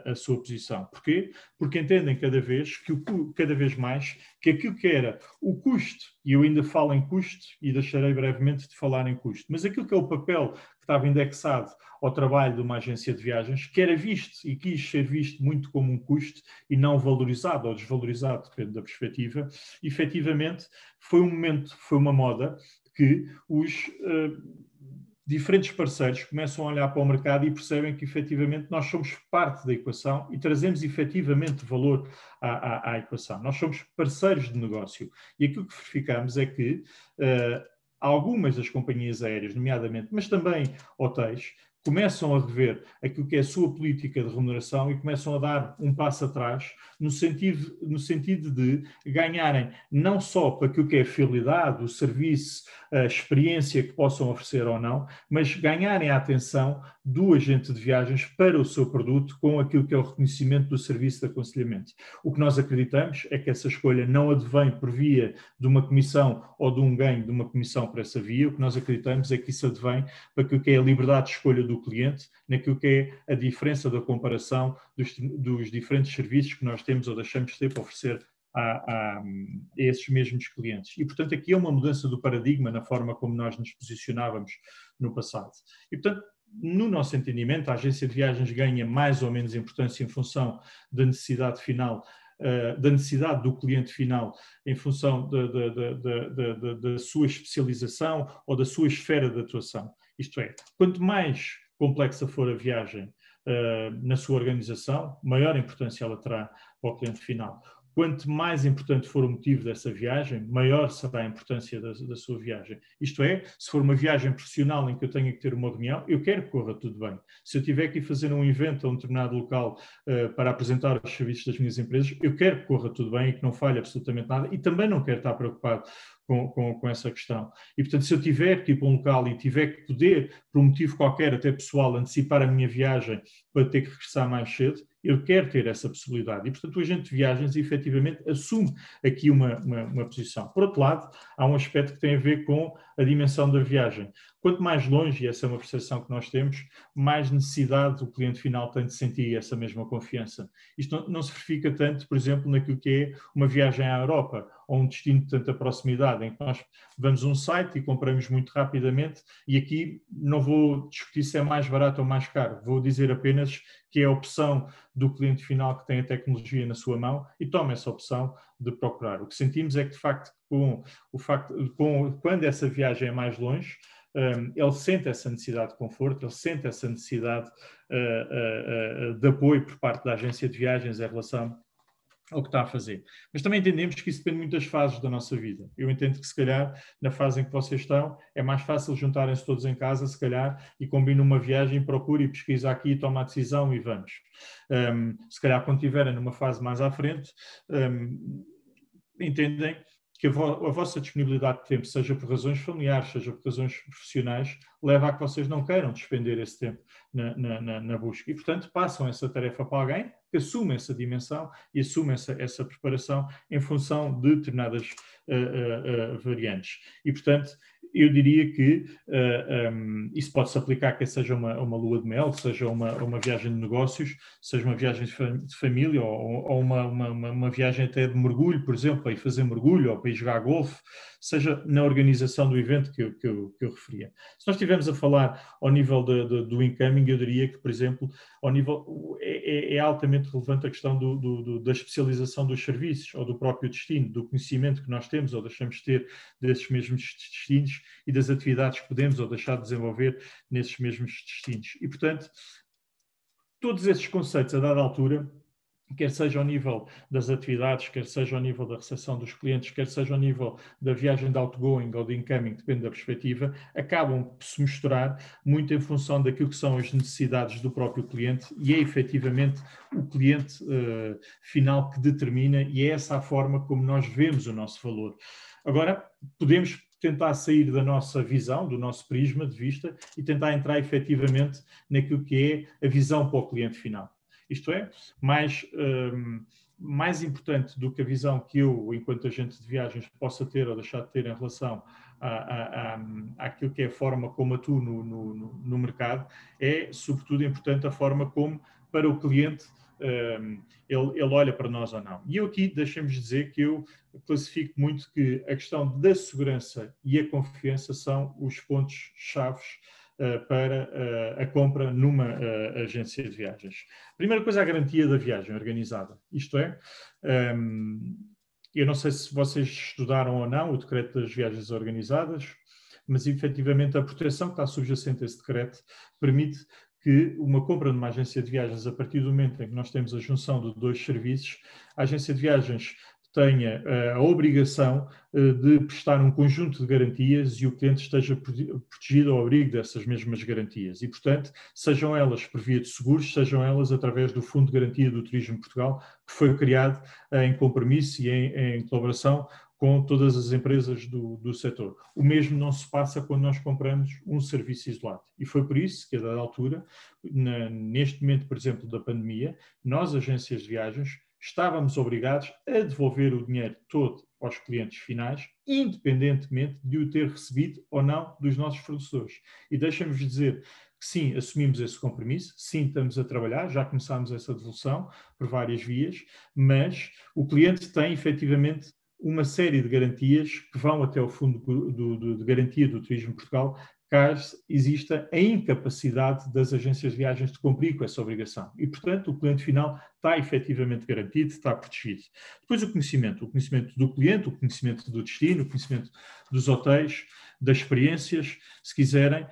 a sua posição. Porquê? Porque entendem cada vez mais que aquilo que era o custo, e eu ainda falo em custo e deixarei brevemente de falar em custo, mas aquilo que é o papel que estava indexado ao trabalho de uma agência de viagens, que era visto e quis ser visto muito como um custo e não valorizado ou desvalorizado, depende da perspectiva, efetivamente foi um momento, foi uma moda que os diferentes parceiros começam a olhar para o mercado e percebem que efetivamente nós somos parte da equação e trazemos efetivamente valor à equação. Nós somos parceiros de negócio e aquilo que verificamos é que algumas das companhias aéreas, nomeadamente, mas também hotéis, começam a rever aquilo que é a sua política de remuneração e começam a dar um passo atrás no sentido de ganharem não só para aquilo que é a fidelidade, o serviço, a experiência que possam oferecer ou não, mas ganharem a atenção do agente de viagens para o seu produto com aquilo que é o reconhecimento do serviço de aconselhamento. O que nós acreditamos é que essa escolha não advém por via de uma comissão ou de um ganho de uma comissão para essa via. O que nós acreditamos é que isso advém para aquilo que é a liberdade de escolha do cliente, naquilo que é a diferença da comparação dos diferentes serviços que nós temos ou deixamos de ter para oferecer a esses mesmos clientes. E, portanto, aqui é uma mudança do paradigma na forma como nós nos posicionávamos no passado. E, portanto, no nosso entendimento, a agência de viagens ganha mais ou menos importância em função da necessidade final, da necessidade do cliente final, em função da sua especialização ou da sua esfera de atuação. Isto é, quanto mais complexa for a viagem na sua organização, maior importância ela terá para o cliente final. Quanto mais importante for o motivo dessa viagem, maior será a importância da sua viagem. Isto é, se for uma viagem profissional em que eu tenho que ter uma reunião, eu quero que corra tudo bem. Se eu tiver que ir fazer um evento a um determinado local para apresentar os serviços das minhas empresas, eu quero que corra tudo bem e que não falhe absolutamente nada e também não quero estar preocupado com essa questão. E, portanto, se eu tiver que ir para um local e tiver que poder, por um motivo qualquer, até pessoal, antecipar a minha viagem para ter que regressar mais cedo, eu quero ter essa possibilidade. E, portanto, o agente de viagens, efetivamente, assume aqui uma posição. Por outro lado, há um aspecto que tem a ver com a dimensão da viagem. Quanto mais longe, e essa é uma percepção que nós temos, mais necessidade o cliente final tem de sentir essa mesma confiança. Isto não se verifica tanto, por exemplo, naquilo que é uma viagem à Europa, ou um destino de tanta proximidade, em que nós vamos a um site e compramos muito rapidamente, e aqui não vou discutir se é mais barato ou mais caro, vou dizer apenas que é a opção do cliente final que tem a tecnologia na sua mão e toma essa opção de procurar. O que sentimos é que, de facto, quando essa viagem é mais longe, ele sente essa necessidade de conforto, ele sente essa necessidade de apoio por parte da agência de viagens em relação ao que está a fazer. Mas também entendemos que isso depende muito das fases da nossa vida. Eu entendo que, se calhar, na fase em que vocês estão, é mais fácil juntarem-se todos em casa, se calhar, e combinam uma viagem, procure e pesquisa aqui, toma a decisão e vamos. Se calhar, quando estiverem numa fase mais à frente, entendem que a vossa disponibilidade de tempo, seja por razões familiares, seja por razões profissionais, leva a que vocês não queiram despender esse tempo na busca. E, portanto, passam essa tarefa para alguém que assume essa dimensão e assume essa preparação em função de determinadas variantes. E, portanto, eu diria que isso pode-se aplicar quer seja uma lua de mel, seja uma viagem de negócios, seja uma viagem de família ou uma viagem até de mergulho, por exemplo, para ir fazer mergulho ou para ir jogar golfe, seja na organização do evento que eu referia. Se nós estivermos a falar ao nível do incoming, eu diria que, por exemplo, ao nível, é altamente relevante a questão da especialização dos serviços ou do próprio destino, do conhecimento que nós temos ou deixamos de ter desses mesmos destinos e das atividades que podemos ou deixar de desenvolver nesses mesmos destinos. E, portanto, todos esses conceitos, a dada altura, quer seja ao nível das atividades, quer seja ao nível da recepção dos clientes, quer seja ao nível da viagem de outgoing ou de incoming, depende da perspectiva, acabam por se misturar muito em função daquilo que são as necessidades do próprio cliente e é efetivamente o cliente final que determina e é essa a forma como nós vemos o nosso valor. Agora, podemos tentar sair da nossa visão, do nosso prisma de vista e tentar entrar efetivamente naquilo que é a visão para o cliente final. Isto é, mais importante do que a visão que eu, enquanto agente de viagens, possa ter ou deixar de ter em relação àquilo que é a forma como atuo no mercado, é, sobretudo, importante a forma como, para o cliente, ele olha para nós ou não. E eu aqui, deixemos dizer que eu classifico muito que a questão da segurança e a confiança são os pontos-chave para a compra numa agência de viagens. Primeira coisa, a garantia da viagem organizada. Isto é, eu não sei se vocês estudaram ou não o decreto das viagens organizadas, mas efetivamente a proteção que está subjacente a esse decreto permite que uma compra numa agência de viagens, a partir do momento em que nós temos a junção de dois serviços, a agência de viagens tenha a obrigação de prestar um conjunto de garantias e o cliente esteja protegido ao abrigo dessas mesmas garantias. E, portanto, sejam elas por via de seguros, sejam elas através do Fundo de Garantia do Turismo de Portugal, que foi criado em compromisso e em colaboração com todas as empresas do setor. O mesmo não se passa quando nós compramos um serviço isolado. E foi por isso que, a dada altura, neste momento, por exemplo, da pandemia, nós, agências de viagens, estávamos obrigados a devolver o dinheiro todo aos clientes finais, independentemente de o ter recebido ou não dos nossos fornecedores. E deixem-vos dizer que sim, assumimos esse compromisso, sim, estamos a trabalhar, já começámos essa devolução por várias vias, mas o cliente tem efetivamente uma série de garantias que vão até o Fundo de Garantia do Turismo de Portugal, caso exista a incapacidade das agências de viagens de cumprir com essa obrigação. E, portanto, o cliente final está efetivamente garantido, está protegido. Depois o conhecimento do cliente, o conhecimento do destino, o conhecimento dos hotéis, das experiências, se quiserem,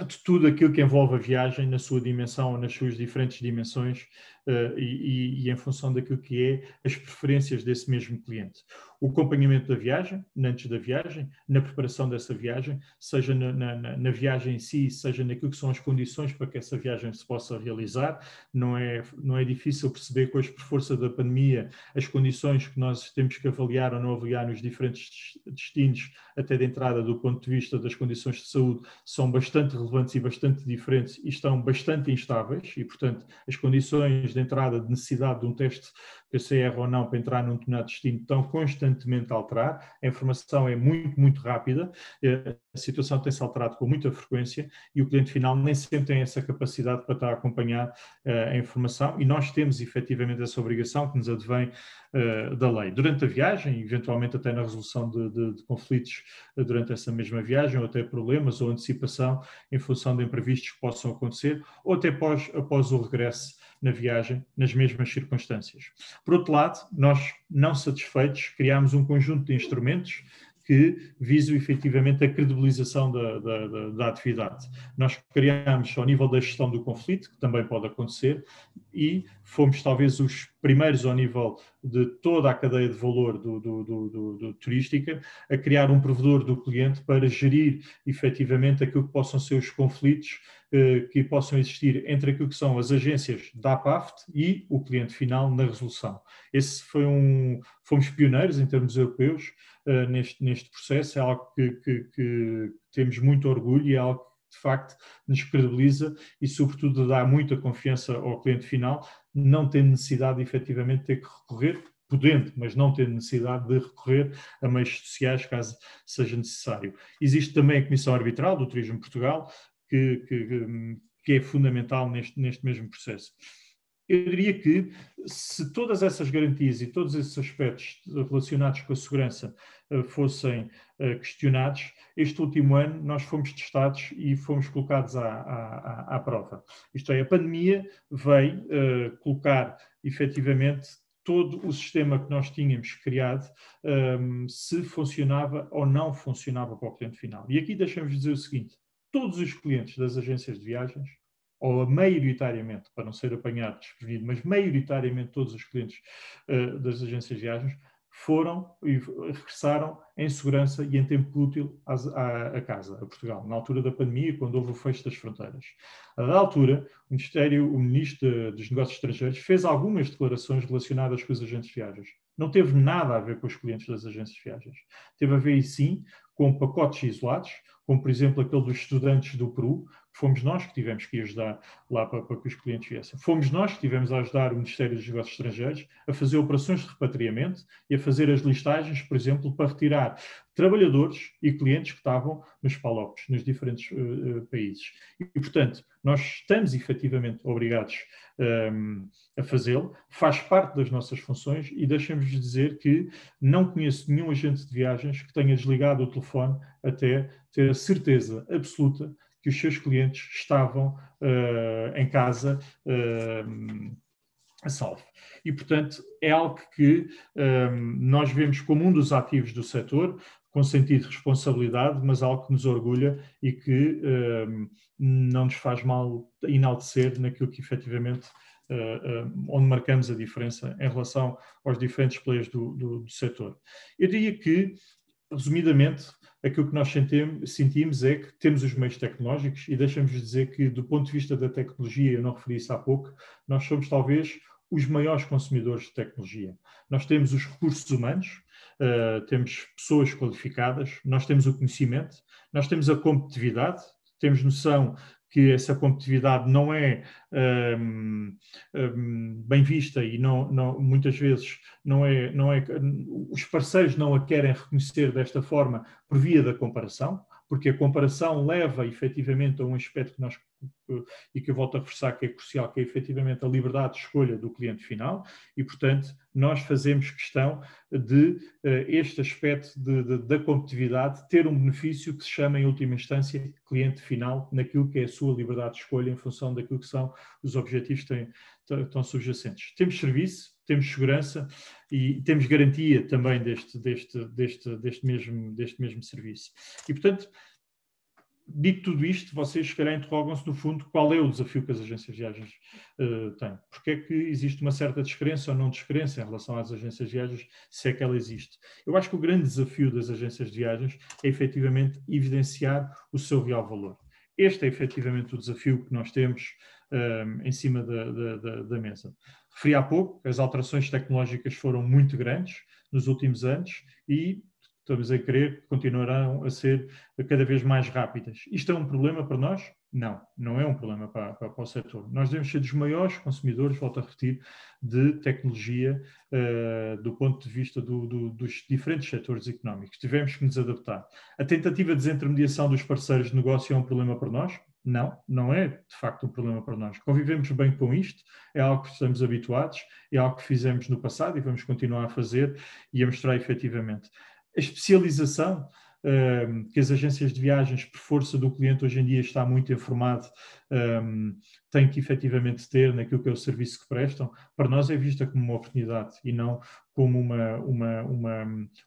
de tudo aquilo que envolve a viagem na sua dimensão ou nas suas diferentes dimensões e em função daquilo que é as preferências desse mesmo cliente. O acompanhamento da viagem, antes da viagem, na preparação dessa viagem, seja na viagem em si, seja naquilo que são as condições para que essa viagem se possa realizar. Não é difícil perceber que hoje, por força da pandemia, as condições que nós temos que avaliar ou não avaliar nos diferentes destinos, até de entrada do ponto de vista das condições de saúde, são bastante relevantes e bastante diferentes e estão bastante instáveis e, portanto, as condições de entrada de necessidade de um teste PCR ou não para entrar num determinado destino estão constantemente a alterar, a informação é muito, muito rápida, a situação tem-se alterado com muita frequência e o cliente final nem sempre tem essa capacidade para estar a acompanhar a informação e nós temos efetivamente essa obrigação que nos advém da lei. Durante a viagem, eventualmente até na resolução de conflitos durante essa mesma viagem, ou até problemas ou antecipação em função de imprevistos que possam acontecer, ou até após o regresso na viagem, nas mesmas circunstâncias. Por outro lado, nós, não satisfeitos, criámos um conjunto de instrumentos que visam efetivamente a credibilização da atividade. Nós criámos ao nível da gestão do conflito, que também pode acontecer, e fomos talvez os primeiros ao nível de toda a cadeia de valor do turística a criar um provedor do cliente para gerir efetivamente aquilo que possam ser os conflitos que possam existir entre aquilo que são as agências da APAFT e o cliente final na resolução. Fomos pioneiros em termos europeus neste processo, é algo que temos muito orgulho e é algo que de facto nos credibiliza e sobretudo dá muita confiança ao cliente final, não tendo necessidade de efetivamente ter que recorrer, podendo, mas não tendo necessidade de recorrer a meios sociais caso seja necessário. Existe também a Comissão Arbitral do Turismo de Portugal, que é fundamental neste mesmo processo. Eu diria que se todas essas garantias e todos esses aspectos relacionados com a segurança fossem questionados, este último ano nós fomos testados e fomos colocados à prova. Isto é, a pandemia veio colocar efetivamente todo o sistema que nós tínhamos criado, se funcionava ou não funcionava para o cliente final. E aqui deixamos dizer o seguinte: todos os clientes das agências de viagens, ou maioritariamente, para não ser apanhado desprevenido, mas maioritariamente todos os clientes das agências de viagens foram e regressaram em segurança e em tempo útil a casa, a Portugal, na altura da pandemia, quando houve o fecho das fronteiras. A da altura, o Ministro dos Negócios Estrangeiros fez algumas declarações relacionadas com os agentes de viagens. Não teve nada a ver com os clientes das agências de viagens. Teve a ver, sim, com pacotes isolados, como, por exemplo, aquele dos estudantes do Peru, que fomos nós que tivemos que ajudar lá para que os clientes viessem. Fomos nós que tivemos a ajudar o Ministério dos Negócios Estrangeiros a fazer operações de repatriamento e a fazer as listagens, por exemplo, para retirar trabalhadores e clientes que estavam nos PALOPs, nos diferentes países. E, portanto, nós estamos efetivamente obrigados a fazê-lo, faz parte das nossas funções e deixamos de dizer que não conheço nenhum agente de viagens que tenha desligado o telefone até ter a certeza absoluta que os seus clientes estavam em casa a salvo. E, portanto, é algo que nós vemos como um dos ativos do setor, com sentido de responsabilidade, mas algo que nos orgulha e que não nos faz mal enaltecer naquilo que efetivamente onde marcamos a diferença em relação aos diferentes players do setor. Eu diria que, resumidamente, aquilo que nós sentimos é que temos os meios tecnológicos e deixamos de dizer que, do ponto de vista da tecnologia, eu não referi isso há pouco, nós somos talvez os maiores consumidores de tecnologia. Nós temos os recursos humanos, temos pessoas qualificadas, nós temos o conhecimento, nós temos a competitividade, temos noção que essa competitividade não é bem vista e muitas vezes os parceiros não a querem reconhecer desta forma por via da comparação, porque a comparação leva efetivamente a um aspecto que nós e que eu volto a reforçar que é crucial, que é efetivamente a liberdade de escolha do cliente final e, portanto, nós fazemos questão de este aspecto da competitividade ter um benefício que se chama, em última instância, cliente final, naquilo que é a sua liberdade de escolha em função daquilo que são os objetivos que estão subjacentes. Temos serviço, temos segurança e temos garantia também deste mesmo serviço. E, portanto, dito tudo isto, vocês se calhar interrogam-se no fundo qual é o desafio que as agências de viagens têm. Porque é que existe uma certa descrença ou não descrença em relação às agências de viagens, se é que ela existe? Eu acho que o grande desafio das agências de viagens é efetivamente evidenciar o seu real valor. Este é efetivamente o desafio que nós temos em cima da mesa. Referi há pouco que as alterações tecnológicas foram muito grandes nos últimos anos e estamos a crer que continuarão a ser cada vez mais rápidas. Isto é um problema para nós? Não, não é um problema para o setor. Nós devemos ser dos maiores consumidores, volto a repetir, de tecnologia do ponto de vista dos diferentes setores económicos. Tivemos que nos adaptar. A tentativa de desintermediação dos parceiros de negócio é um problema para nós? Não, não é de facto um problema para nós. Convivemos bem com isto, é algo que estamos habituados, é algo que fizemos no passado e vamos continuar a fazer e a mostrar efetivamente. A especialização que as agências de viagens, por força do cliente, hoje em dia está muito informado, têm que efetivamente ter naquilo que é o serviço que prestam, para nós é vista como uma oportunidade e não como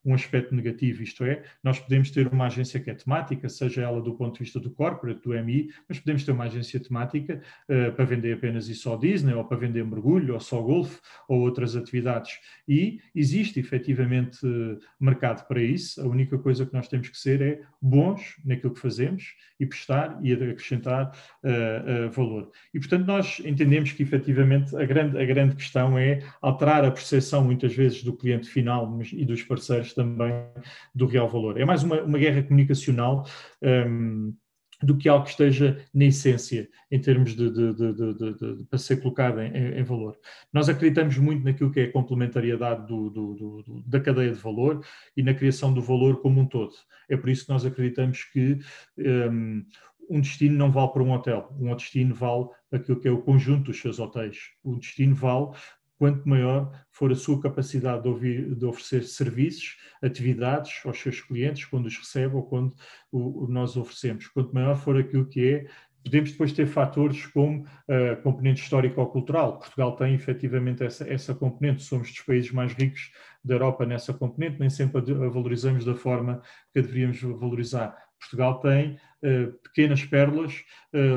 um aspecto negativo. Isto é, nós podemos ter uma agência que é temática, seja ela do ponto de vista do corporate, do MI, mas podemos ter uma agência temática para vender apenas e só Disney, ou para vender mergulho, ou só golfe, ou outras atividades. E existe efetivamente mercado para isso. A única coisa que nós temos que ser é bons naquilo que fazemos e prestar e acrescentar valor. E, portanto, nós entendemos que efetivamente a grande questão é alterar a percepção, muitas vezes, do cliente final e dos parceiros também do real valor. É mais uma guerra comunicacional do que algo que esteja na essência, em termos para ser colocado em valor. Nós acreditamos muito naquilo que é a complementariedade da cadeia de valor e na criação do valor como um todo. É por isso que nós acreditamos que um destino não vale para um hotel, um destino vale para aquilo que é o conjunto dos seus hotéis. O destino vale quanto maior for a sua capacidade de oferecer serviços, atividades aos seus clientes, quando os recebe ou quando nós oferecemos. Quanto maior for aquilo que é, podemos depois ter fatores como componente histórico ou cultural. Portugal tem efetivamente essa componente, somos dos países mais ricos da Europa nessa componente, nem sempre a valorizamos da forma que a deveríamos valorizar. Portugal tem pequenas pérolas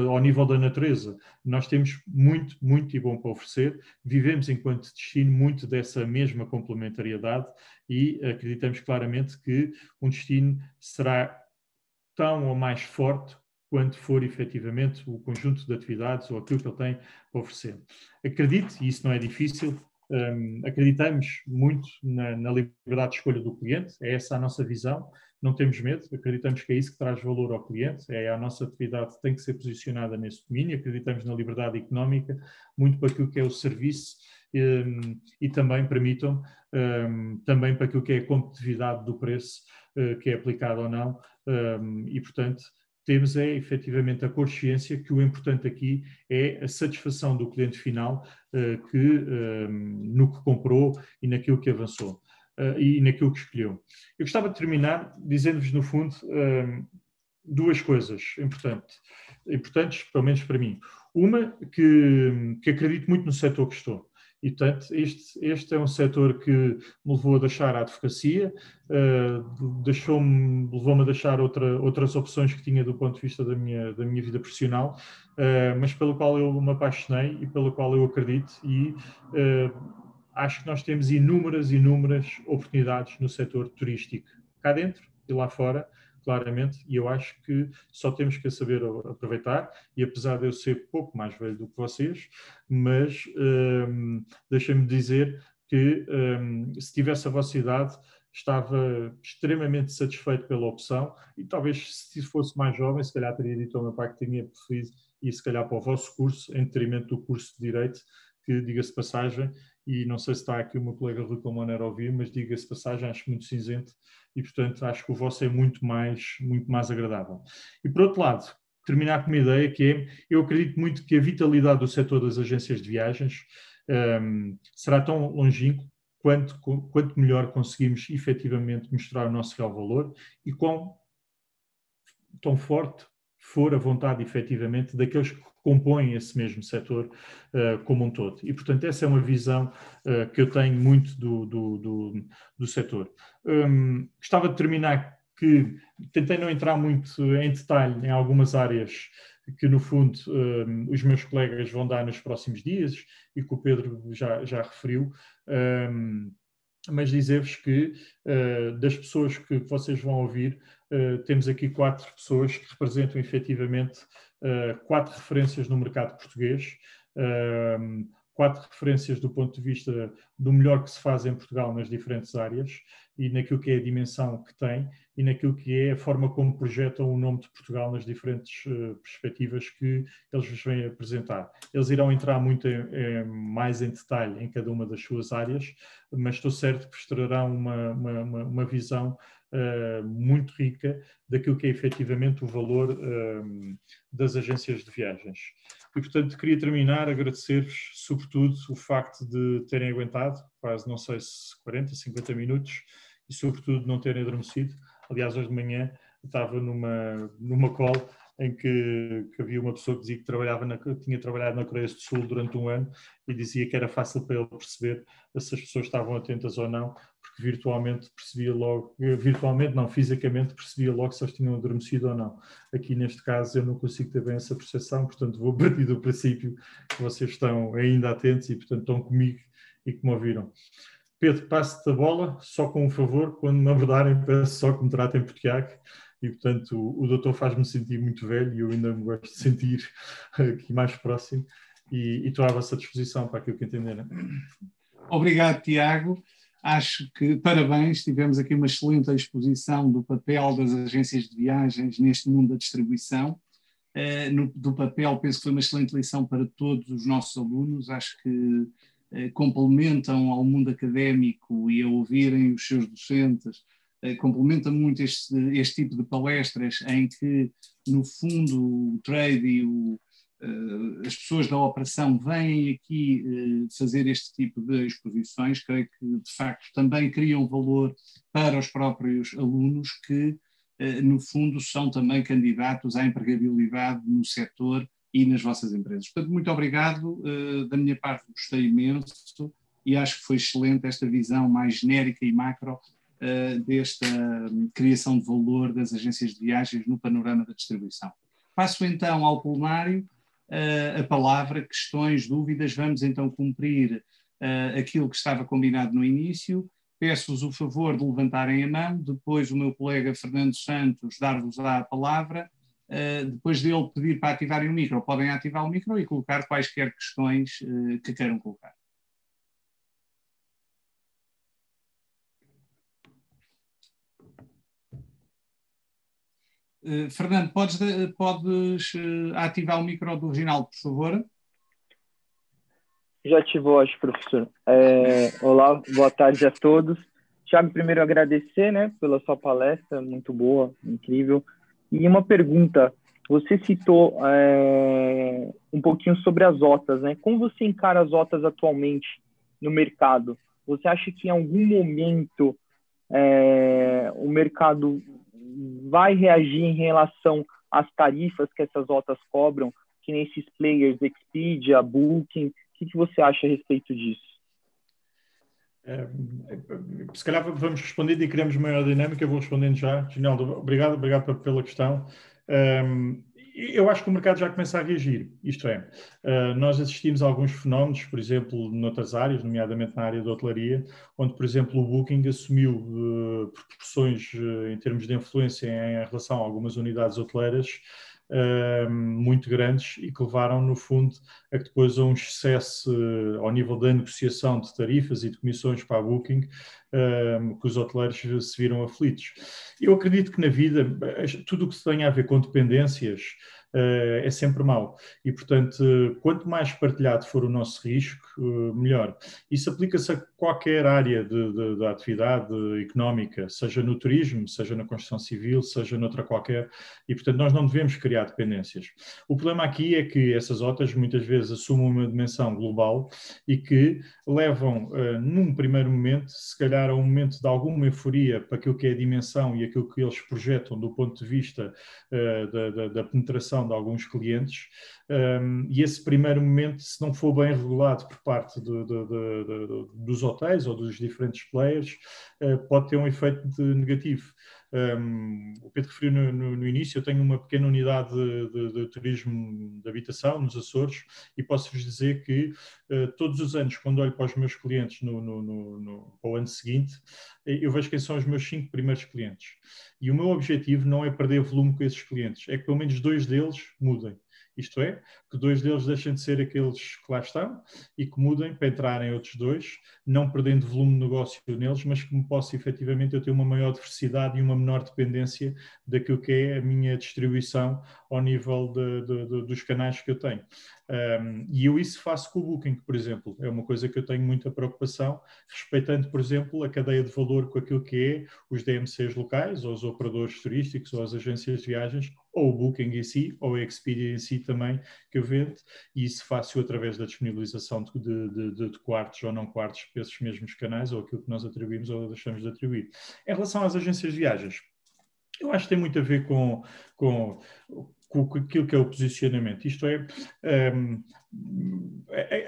ao nível da natureza. Nós temos muito, muito e bom para oferecer. Vivemos, enquanto destino, muito dessa mesma complementariedade e acreditamos claramente que um destino será tão ou mais forte quanto for efetivamente o conjunto de atividades ou aquilo que ele tem para oferecer. Acredito, e isso não é difícil, acreditamos muito na liberdade de escolha do cliente, é essa a nossa visão, não temos medo, acreditamos que é isso que traz valor ao cliente, a nossa atividade tem que ser posicionada nesse domínio, acreditamos na liberdade económica, muito para aquilo que é o serviço e também permitam, também para aquilo que é a competitividade do preço que é aplicado ou não, e portanto temos efetivamente a consciência que o importante aqui é a satisfação do cliente final no que comprou e naquilo que avançou e naquilo que escolheu. Eu gostava de terminar dizendo-vos, no fundo, duas coisas importantes, pelo menos para mim. Uma, que acredito muito no setor que estou. E, portanto, este é um setor que me levou a deixar a advocacia, levou-me a deixar outras opções que tinha do ponto de vista da minha vida profissional, mas pelo qual eu me apaixonei e pelo qual eu acredito, e acho que nós temos inúmeras oportunidades no setor turístico, cá dentro e lá fora, claramente, e eu acho que só temos que saber aproveitar, e apesar de eu ser pouco mais velho do que vocês, mas deixem-me dizer que se tivesse a vossa idade, estava extremamente satisfeito pela opção, e talvez se fosse mais jovem, se calhar teria dito ao meu pai que tinha preferido ir se calhar para o vosso curso, em detrimento do curso de Direito, que, diga-se de passagem, e não sei se está aqui o meu colega Rui Colmaneiro a ouvir, mas diga-se de passagem, acho muito cinzento, e portanto acho que o vosso é muito mais agradável. E por outro lado, terminar com uma ideia que é, eu acredito muito que a vitalidade do setor das agências de viagens será tão longínquo quanto melhor conseguimos efetivamente mostrar o nosso real valor e tão forte for a vontade efetivamente daqueles que compõem esse mesmo setor como um todo. E, portanto, essa é uma visão que eu tenho muito do setor. Gostava de terminar que tentei não entrar muito em detalhe em algumas áreas que, no fundo, os meus colegas vão dar nos próximos dias e que o Pedro já referiu, mas dizer-vos que das pessoas que vocês vão ouvir, temos aqui 4 pessoas que representam efetivamente 4 referências no mercado português, 4 referências do ponto de vista do melhor que se faz em Portugal nas diferentes áreas e naquilo que é a dimensão que tem e naquilo que é a forma como projetam o nome de Portugal nas diferentes perspectivas que eles vos vêm apresentar. Eles irão entrar muito mais em detalhe em cada uma das suas áreas, mas estou certo que vos trarão uma visão muito rica daquilo que é efetivamente o valor das agências de viagens. E, portanto, queria terminar a agradecer-vos, sobretudo, o facto de terem aguentado quase, não sei se 40, 50 minutos e, sobretudo, não terem adormecido. Aliás, hoje de manhã estava numa call em que havia uma pessoa que dizia que tinha trabalhado na Coreia do Sul durante um ano e dizia que era fácil para ele perceber se as pessoas estavam atentas ou não, porque fisicamente percebia logo se eles tinham adormecido ou não. Aqui neste caso eu não consigo ter bem essa percepção, portanto vou partir do princípio que vocês estão ainda atentos e portanto estão comigo e que me ouviram. Pedro, passo-te a bola, só com um favor, quando me abordarem peço só que me tratem por Tiago, e portanto o doutor faz-me sentir muito velho e eu ainda me gosto de sentir aqui mais próximo e estou à vossa disposição para aquilo que entenderem. Obrigado, Tiago. Acho que, parabéns, tivemos aqui uma excelente exposição do papel das agências de viagens neste mundo da distribuição. Do papel, penso que foi uma excelente lição para todos os nossos alunos. Acho que complementam ao mundo académico e a ouvirem os seus docentes, complementa muito este tipo de palestras em que, no fundo, o trade e as pessoas da operação vêm aqui fazer este tipo de exposições. Creio que, de facto, também criam valor para os próprios alunos que, no fundo, são também candidatos à empregabilidade no setor e nas vossas empresas. Portanto, muito obrigado. Da minha parte, gostei imenso e acho que foi excelente esta visão mais genérica e macro desta criação de valor das agências de viagens no panorama da distribuição. Passo então ao plenário a palavra, questões, dúvidas. Vamos então cumprir aquilo que estava combinado no início. Peço-vos o favor de levantarem a mão, depois o meu colega Fernando Santos dar-vos a palavra, depois dele pedir para ativarem o micro, podem ativar o micro e colocar quaisquer questões que queiram colocar. Fernando, podes ativar o micro do Reginaldo, por favor? Já ativou, acho, professor. Olá, boa tarde a todos. Tiago, primeiro agradecer, né, pela sua palestra, muito boa, incrível. E uma pergunta, você citou um pouquinho sobre as OTAs, né? Como você encara as OTAs atualmente no mercado? Você acha que em algum momento o mercado vai reagir em relação às tarifas que essas OTAs cobram, que nem esses players, Expedia, Booking? O que você acha a respeito disso? Se calhar vamos respondendo e criamos maior dinâmica, eu vou respondendo já. Ginaldo, obrigado pela questão. Eu acho que o mercado já começa a reagir, isto é, nós assistimos a alguns fenómenos, por exemplo, noutras áreas, nomeadamente na área da hotelaria, onde, por exemplo, o Booking assumiu proporções em termos de influência em relação a algumas unidades hoteleiras muito grandes e que levaram, no fundo, a que depois a um excesso ao nível da negociação de tarifas e de comissões para a Booking, que os hoteleiros se viram aflitos. Eu acredito que na vida, tudo o que tenha a ver com dependências é sempre mau. E, portanto, quanto mais partilhado for o nosso risco, melhor. Isso aplica-se a qualquer área da atividade económica, seja no turismo, seja na construção civil, seja noutra qualquer. E, portanto, nós não devemos criar dependências. O problema aqui é que essas OTAs muitas vezes assumem uma dimensão global e que levam, num primeiro momento, se calhar a um momento de alguma euforia para aquilo que é a dimensão e aquilo que eles projetam do ponto de vista da penetração de alguns clientes, e esse primeiro momento, se não for bem regulado por parte dos hotéis ou dos diferentes players, pode ter um efeito negativo. O Pedro referiu no início, eu tenho uma pequena unidade de turismo de habitação nos Açores e posso-vos dizer que todos os anos, quando olho para os meus clientes para o ano seguinte, eu vejo quem são os meus 5 primeiros clientes. E o meu objetivo não é perder volume com esses clientes, é que pelo menos 2 deles mudem. Isto é, que 2 deles deixem de ser aqueles que lá estão e que mudem para entrarem outros 2, não perdendo volume de negócio neles, mas que me possa efetivamente eu ter uma maior diversidade e uma menor dependência daquilo que é a minha distribuição ao nível dos canais que eu tenho. E eu isso faço com o Booking, por exemplo. É uma coisa que eu tenho muita preocupação, respeitando, por exemplo, a cadeia de valor com aquilo que é os DMCs locais, ou os operadores turísticos, ou as agências de viagens, ou o Booking em si, ou a Expedia em si também, que eu vendo, e isso faço através da disponibilização de quartos ou não quartos para esses mesmos canais, ou aquilo que nós atribuímos ou deixamos de atribuir. Em relação às agências de viagens, eu acho que tem muito a ver com aquilo que é o posicionamento. Isto é,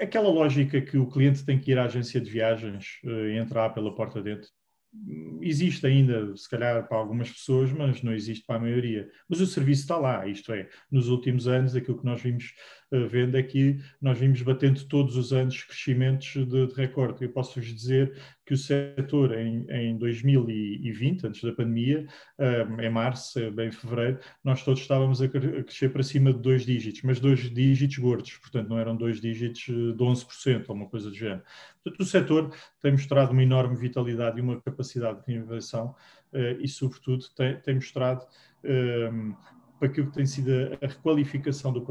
aquela lógica que o cliente tem que ir à agência de viagens e entrar pela porta dentro. Existe ainda, se calhar, para algumas pessoas, mas não existe para a maioria. Mas o serviço está lá, isto é, nos últimos anos, aquilo que nós vimos vendo é que nós vimos batendo todos os anos crescimentos de recorde. Eu posso-vos dizer que o setor em 2020, antes da pandemia, em março, bem em fevereiro, nós todos estávamos a crescer para cima de 2 dígitos, mas 2 dígitos gordos, portanto não eram 2 dígitos de 11% ou uma coisa do género. Portanto, o setor tem mostrado uma enorme vitalidade e uma capacidade de inovação e, sobretudo, tem mostrado para aquilo que tem sido a requalificação dos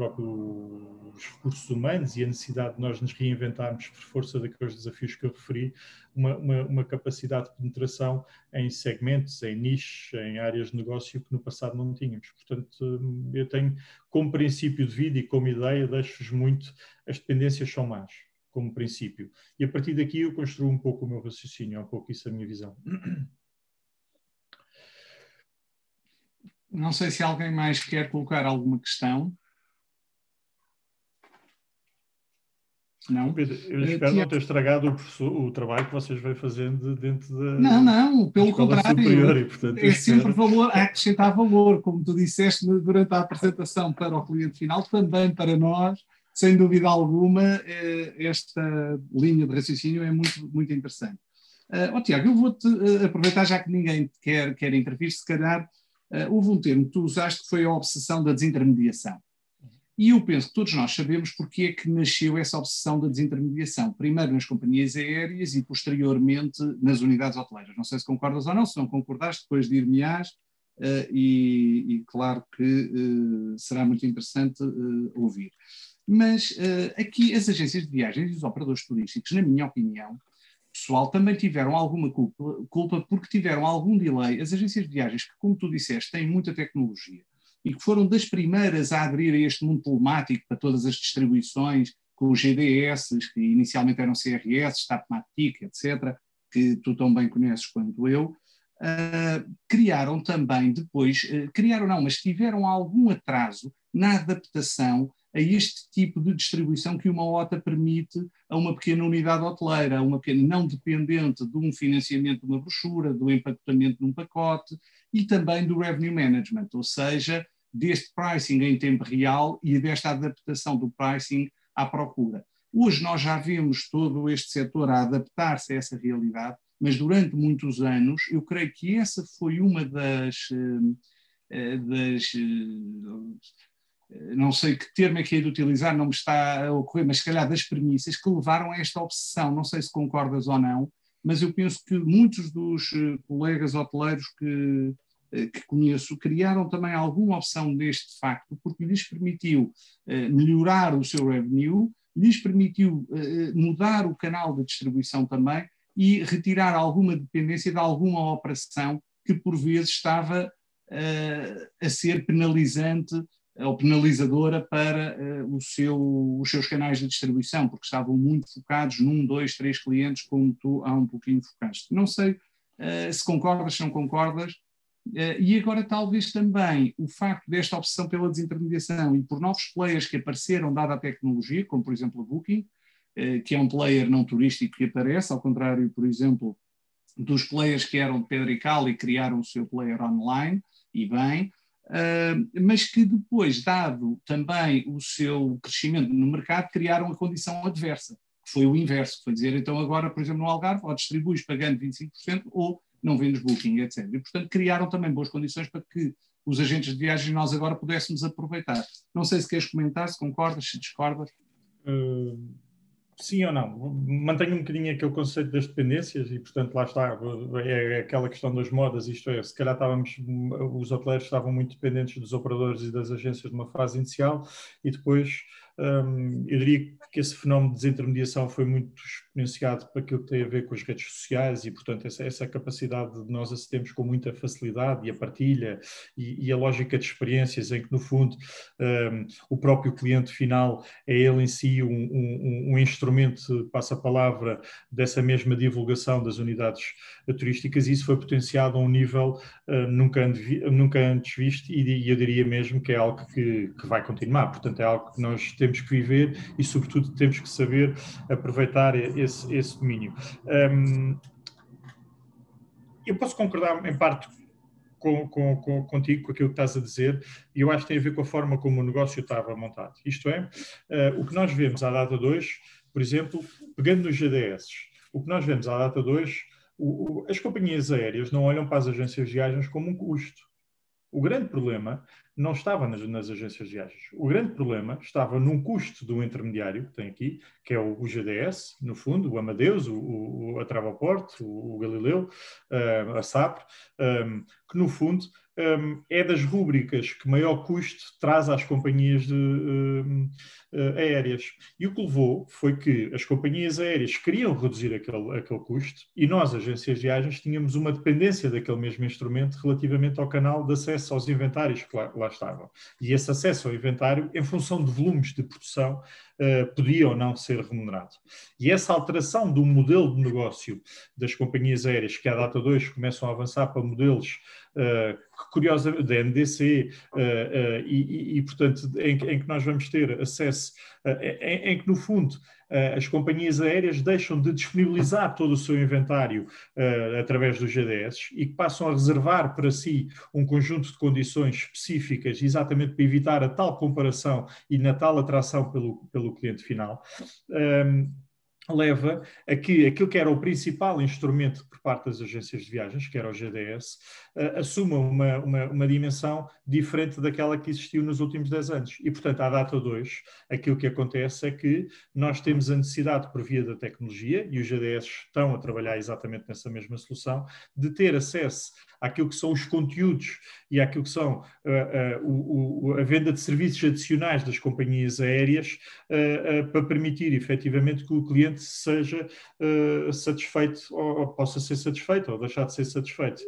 recursos humanos e a necessidade de nós nos reinventarmos por força daqueles desafios que eu referi, uma capacidade de penetração em segmentos, em nichos, em áreas de negócio que no passado não tínhamos. Portanto, eu tenho como princípio de vida e como ideia, deixo-vos muito, as dependências são más, como princípio. E a partir daqui eu construo um pouco o meu raciocínio, é um pouco isso a minha visão. Não sei se alguém mais quer colocar alguma questão. Não? Pedro, eu espero não ter estragado o trabalho que vocês vêm fazendo dentro da Não, pelo contrário. Superior, e, portanto, é sempre valor, a acrescentar valor, como tu disseste durante a apresentação para o cliente final, também para nós, sem dúvida alguma, esta linha de raciocínio é muito, muito interessante. Tiago, eu vou-te aproveitar, já que ninguém quer intervir, se calhar houve um termo que tu usaste que foi a obsessão da desintermediação. E eu penso que todos nós sabemos porque é que nasceu essa obsessão da desintermediação, primeiro nas companhias aéreas e posteriormente nas unidades hoteleiras. Não sei se concordas ou não, se não concordaste, depois dir-me-ás, e claro que será muito interessante ouvir. Mas aqui as agências de viagens e os operadores turísticos, na minha opinião, pessoal, também tiveram alguma culpa porque tiveram algum delay. As agências de viagens, que como tu disseste, têm muita tecnologia, e que foram das primeiras a aderir a este mundo telemático para todas as distribuições, com os GDS, que inicialmente eram CRS, StapMatic, etc., que tu tão bem conheces quanto eu, criaram também depois, criaram não, mas tiveram algum atraso na adaptação a este tipo de distribuição que uma OTA permite a uma pequena unidade hoteleira, a uma pequena, não dependente de um financiamento de uma brochura, do empacotamento de um pacote e também do revenue management, ou seja, deste pricing em tempo real e desta adaptação do pricing à procura. Hoje nós já vemos todo este setor a adaptar-se a essa realidade, mas durante muitos anos eu creio que essa foi uma não sei que termo é que é de utilizar, não me está a ocorrer, mas se calhar das premissas que levaram a esta obsessão, não sei se concordas ou não, mas eu penso que muitos dos colegas hoteleiros que conheço criaram também alguma opção deste facto, porque lhes permitiu melhorar o seu revenue, lhes permitiu mudar o canal de distribuição também e retirar alguma dependência de alguma operação que por vezes estava a ser penalizante ou penalizadora para os seus canais de distribuição, porque estavam muito focados num, 2, 3 clientes, como tu há um pouquinho focaste. Não sei se concordas, se não concordas, e agora talvez também o facto desta obsessão pela desintermediação e por novos players que apareceram dada a tecnologia, como por exemplo a Booking, que é um player não turístico que aparece, ao contrário, por exemplo, dos players que eram de pedra e cal e criaram o seu player online, e bem, mas que depois, dado também o seu crescimento no mercado, criaram a condição adversa, que foi o inverso, que foi dizer, então agora, por exemplo, no Algarve, ou distribuis pagando 25% ou não vendes Booking, etc. E, portanto, criaram também boas condições para que os agentes de viagens nós agora pudéssemos aproveitar. Não sei se queres comentar, se concordas, se discordas. Sim ou não? Mantenho um bocadinho aquele conceito das dependências e, portanto, lá está, é aquela questão das modas, isto é, se calhar os hoteleiros estavam muito dependentes dos operadores e das agências numa fase inicial e depois eu diria que esse fenómeno de desintermediação foi muito exponenciado para aquilo que tem a ver com as redes sociais e, portanto, essa capacidade de nós acedermos com muita facilidade e a partilha e a lógica de experiências em que, no fundo, o próprio cliente final é ele em si um instrumento, passa a palavra, dessa mesma divulgação das unidades turísticas, e isso foi potenciado a um nível nunca antes visto e eu diria mesmo que é algo que vai continuar. Portanto, é algo que nós temos que viver e, sobretudo, temos que saber aproveitar esse domínio. Eu posso concordar, em parte, contigo, com aquilo que estás a dizer, e eu acho que tem a ver com a forma como o negócio estava montado. Isto é, o que nós vemos à data 2, por exemplo, pegando nos GDS, o que nós vemos à data 2, as companhias aéreas não olham para as agências de viagens como um custo. O grande problema não estava nas agências de viagens. O grande problema estava num custo do intermediário que tem aqui, que é o GDS, no fundo, o Amadeus, a Travelport, o Galileu, a SAP, que no fundo é das rúbricas que maior custo traz às companhias aéreas. E o que levou foi que as companhias aéreas queriam reduzir aquele custo e nós, agências de viagens, tínhamos uma dependência daquele mesmo instrumento relativamente ao canal de acesso aos inventários que lá estavam. E esse acesso ao inventário, em função de volumes de produção, podia ou não ser remunerado. E essa alteração do modelo de negócio das companhias aéreas, que à data 2 começam a avançar para modelos curiosamente da NDC e portanto, em que nós vamos ter acesso, em que no fundo as companhias aéreas deixam de disponibilizar todo o seu inventário através dos GDS e que passam a reservar para si um conjunto de condições específicas exatamente para evitar a tal comparação e na tal atração pelo cliente final. Leva a que aquilo que era o principal instrumento por parte das agências de viagens, que era o GDS, assuma uma dimensão diferente daquela que existiu nos últimos 10 anos. E, portanto, à data 2, aquilo que acontece é que nós temos a necessidade, por via da tecnologia, e os GDS estão a trabalhar exatamente nessa mesma solução, de ter acesso àquilo que são os conteúdos e àquilo que são a venda de serviços adicionais das companhias aéreas para permitir, efetivamente, que o cliente seja satisfeito ou possa ser satisfeito ou deixar de ser satisfeito.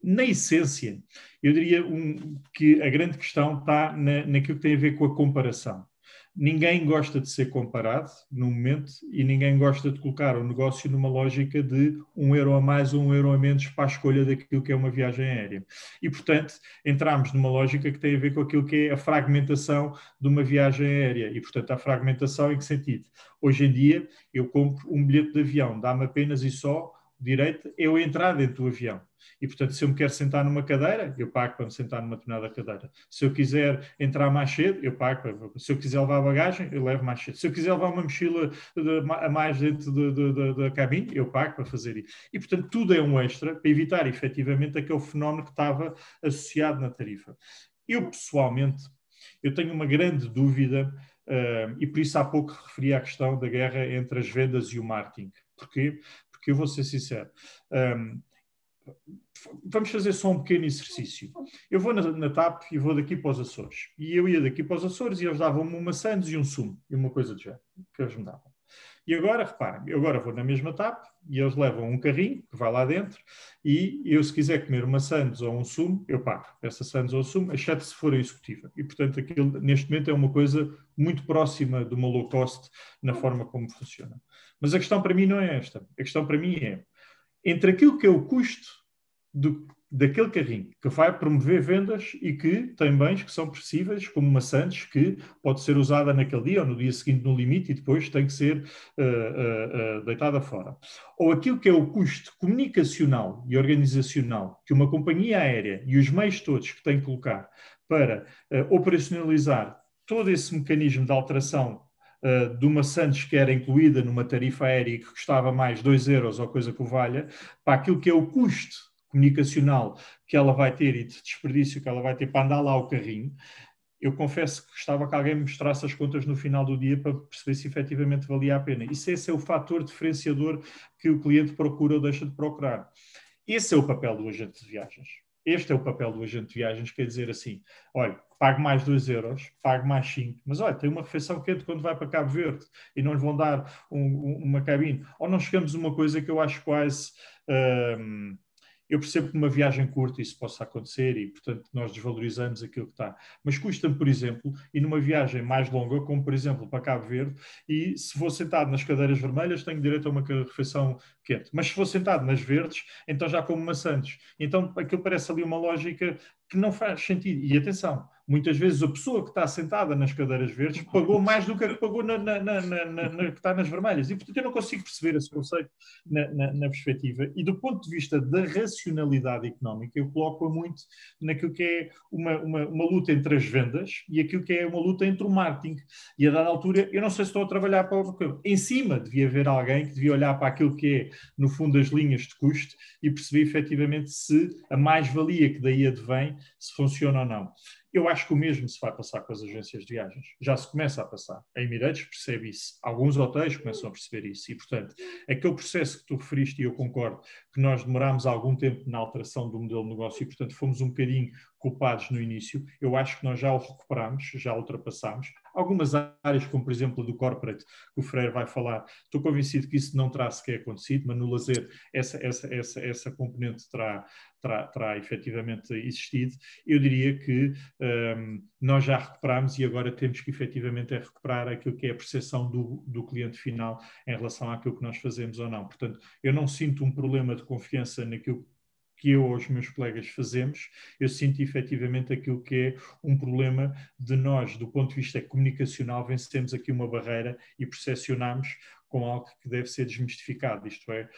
Na essência, eu diria que a grande questão está naquilo que tem a ver com a comparação. ninguém gosta de ser comparado no momento e ninguém gosta de colocar o negócio numa lógica de €1 a mais ou €1 a menos para a escolha daquilo que é uma viagem aérea. E, portanto, entramos numa lógica que tem a ver com aquilo que é a fragmentação de uma viagem aérea. E, portanto, a fragmentação em que sentido? Hoje em dia, eu compro um bilhete de avião, dá-me apenas e só o direito a eu entrar dentro do avião. E, portanto, se eu me quero sentar numa cadeira, eu pago para me sentar numa determinada cadeira. Se eu quiser entrar mais cedo, eu pago. Se eu quiser levar bagagem, eu levo mais cedo. Se eu quiser levar uma mochila a mais dentro da cabine, eu pago para fazer isso. E, portanto, tudo é um extra para evitar, efetivamente, aquele fenómeno que estava associado na tarifa. Eu, pessoalmente, eu tenho uma grande dúvida, e por isso há pouco referi à questão da guerra entre as vendas e o marketing. Porquê? Porque eu vou ser sincero. Vamos fazer só um pequeno exercício. Eu vou na TAP e vou daqui para os Açores. E eu ia daqui para os Açores e eles davam-me uma sandes e um sumo. E uma coisa de género, que eles me davam. E agora, reparem, eu agora vou na mesma TAP e eles levam um carrinho que vai lá dentro e eu, se quiser comer uma sandes ou um sumo, eu pago essa sandes ou sumo, exceto se for a executiva. E, portanto, aquilo, neste momento, é uma coisa muito próxima de uma low cost na forma como funciona. Mas a questão para mim não é esta. A questão para mim é, entre aquilo que é o custo daquele carrinho que vai promover vendas e que tem bens que são possíveis, como uma Santos, que pode ser usada naquele dia ou no dia seguinte no limite e depois tem que ser deitada fora. Ou aquilo que é o custo comunicacional e organizacional que uma companhia aérea e os meios todos que tem que colocar para operacionalizar todo esse mecanismo de alteração de uma Santos que era incluída numa tarifa aérea que custava mais €2 ou coisa que o valha, para aquilo que é o custo comunicacional que ela vai ter e de desperdício que ela vai ter para andar lá o carrinho, eu confesso que gostava que alguém me mostrasse as contas no final do dia para perceber se efetivamente valia a pena. E se esse é o fator diferenciador que o cliente procura ou deixa de procurar. Esse é o papel do agente de viagens. Este é o papel do agente de viagens, quer dizer assim, olha, pago mais €2, pago mais 5, mas olha, tem uma refeição quente quando vai para Cabo Verde e não lhe vão dar uma cabine. Ou não chegamos a uma coisa que eu acho quase... eu percebo que numa viagem curta isso possa acontecer e, portanto, nós desvalorizamos aquilo que está. Mas custa-me, por exemplo, ir numa viagem mais longa, como, por exemplo, para Cabo Verde, e se vou sentado nas cadeiras vermelhas, tenho direito a uma refeição quente. Mas se vou sentado nas verdes, então já como maçãs. Então, aquilo parece ali uma lógica que não faz sentido. E atenção, muitas vezes a pessoa que está sentada nas cadeiras verdes pagou mais do que a que pagou que está nas vermelhas. E, portanto, eu não consigo perceber esse conceito na perspectiva. E do ponto de vista da racionalidade económica, eu coloco-a muito naquilo que é uma luta entre as vendas e aquilo que é uma luta entre o marketing. E a dada altura, eu não sei se estou a trabalhar para o... Em cima devia haver alguém que devia olhar para aquilo que é, no fundo, as linhas de custo e perceber efetivamente se a mais-valia que daí advém, se funciona ou não. Eu acho que o mesmo se vai passar com as agências de viagens. Já se começa a passar. A Emirates percebe isso. Alguns hotéis começam a perceber isso. E, portanto, aquele processo que tu referiste, e eu concordo, que nós demorámos algum tempo na alteração do modelo de negócio e, portanto, fomos um bocadinho culpados no início. Eu acho que nós já o recuperamos, já ultrapassamos. Algumas áreas, como por exemplo a do corporate, que o Freire vai falar, estou convencido que isso não terá sequer acontecido, mas no lazer essa componente terá efetivamente existido. Eu diria que nós já recuperamos e agora temos que efetivamente recuperar aquilo que é a percepção do cliente final em relação àquilo que nós fazemos ou não. Portanto, eu não sinto um problema de confiança naquilo que eu ou os meus colegas fazemos, eu sinto efetivamente aquilo que é um problema de nós, do ponto de vista comunicacional, vencemos aqui uma barreira e percepcionamos com algo que deve ser desmistificado. Isto é,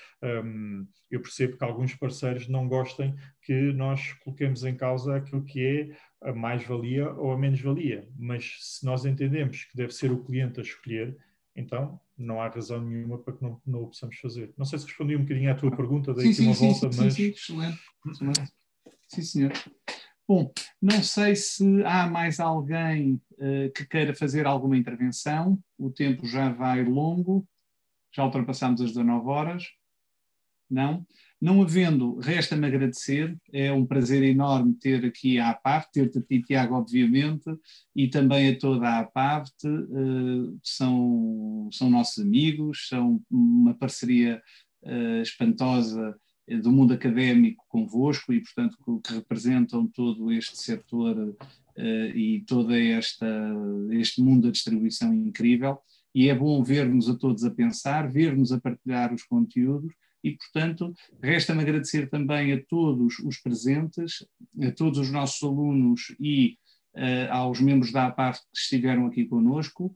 eu percebo que alguns parceiros não gostem que nós coloquemos em causa aquilo que é a mais-valia ou a menos-valia, mas se nós entendemos que deve ser o cliente a escolher, então não há razão nenhuma para que não o possamos fazer. Não sei se respondi um bocadinho à tua pergunta, dei aqui uma volta, mas... Sim, excelente. Sim, senhor. Bom, não sei se há mais alguém que queira fazer alguma intervenção. O tempo já vai longo, já ultrapassamos as 19 horas. Não? Não havendo, resta-me agradecer, é um prazer enorme ter aqui a APAVT, ter-te a ti, Tiago, obviamente, e também a toda a APAVT, são nossos amigos, são uma parceria espantosa do mundo académico convosco e, portanto, que representam todo este setor e todo este mundo da distribuição incrível. E é bom ver-nos a todos a pensar, ver-nos a partilhar os conteúdos e, portanto, resta-me agradecer também a todos os presentes, a todos os nossos alunos e aos membros da APAF que estiveram aqui conosco.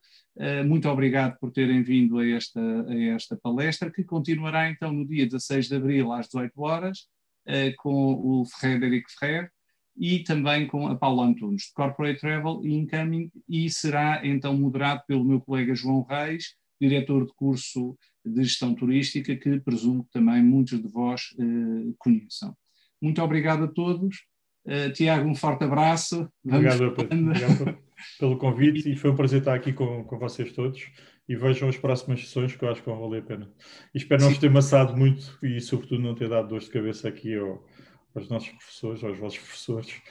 Muito obrigado por terem vindo a esta palestra, que continuará então no dia 16 de abril às 18 horas, com o Frederic Ferrer e também com a Paula Antunes, de Corporate Travel e Incoming, e será então moderado pelo meu colega João Reis, diretor de curso de gestão turística, que presumo que também muitos de vós conheçam. Muito obrigado a todos. Tiago, um forte abraço. Obrigado pelo convite e foi um prazer estar aqui com vocês todos e vejam as próximas sessões que eu acho que vão valer a pena. E espero não vos ter amassado muito e sobretudo não ter dado dor de cabeça aqui aos nossos professores, aos vossos professores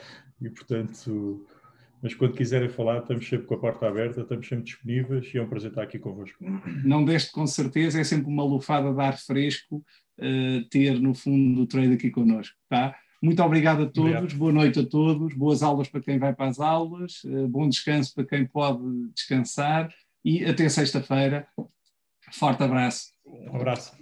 e portanto, mas quando quiserem falar estamos sempre com a porta aberta, estamos sempre disponíveis e é um prazer estar aqui convosco. Não deste com certeza, é sempre uma lufada de ar fresco ter no fundo o trade aqui connosco, tá? Muito obrigado a todos, obrigado. Boa noite a todos, boas aulas para quem vai para as aulas, bom descanso para quem pode descansar e até sexta-feira. Forte abraço. Um abraço.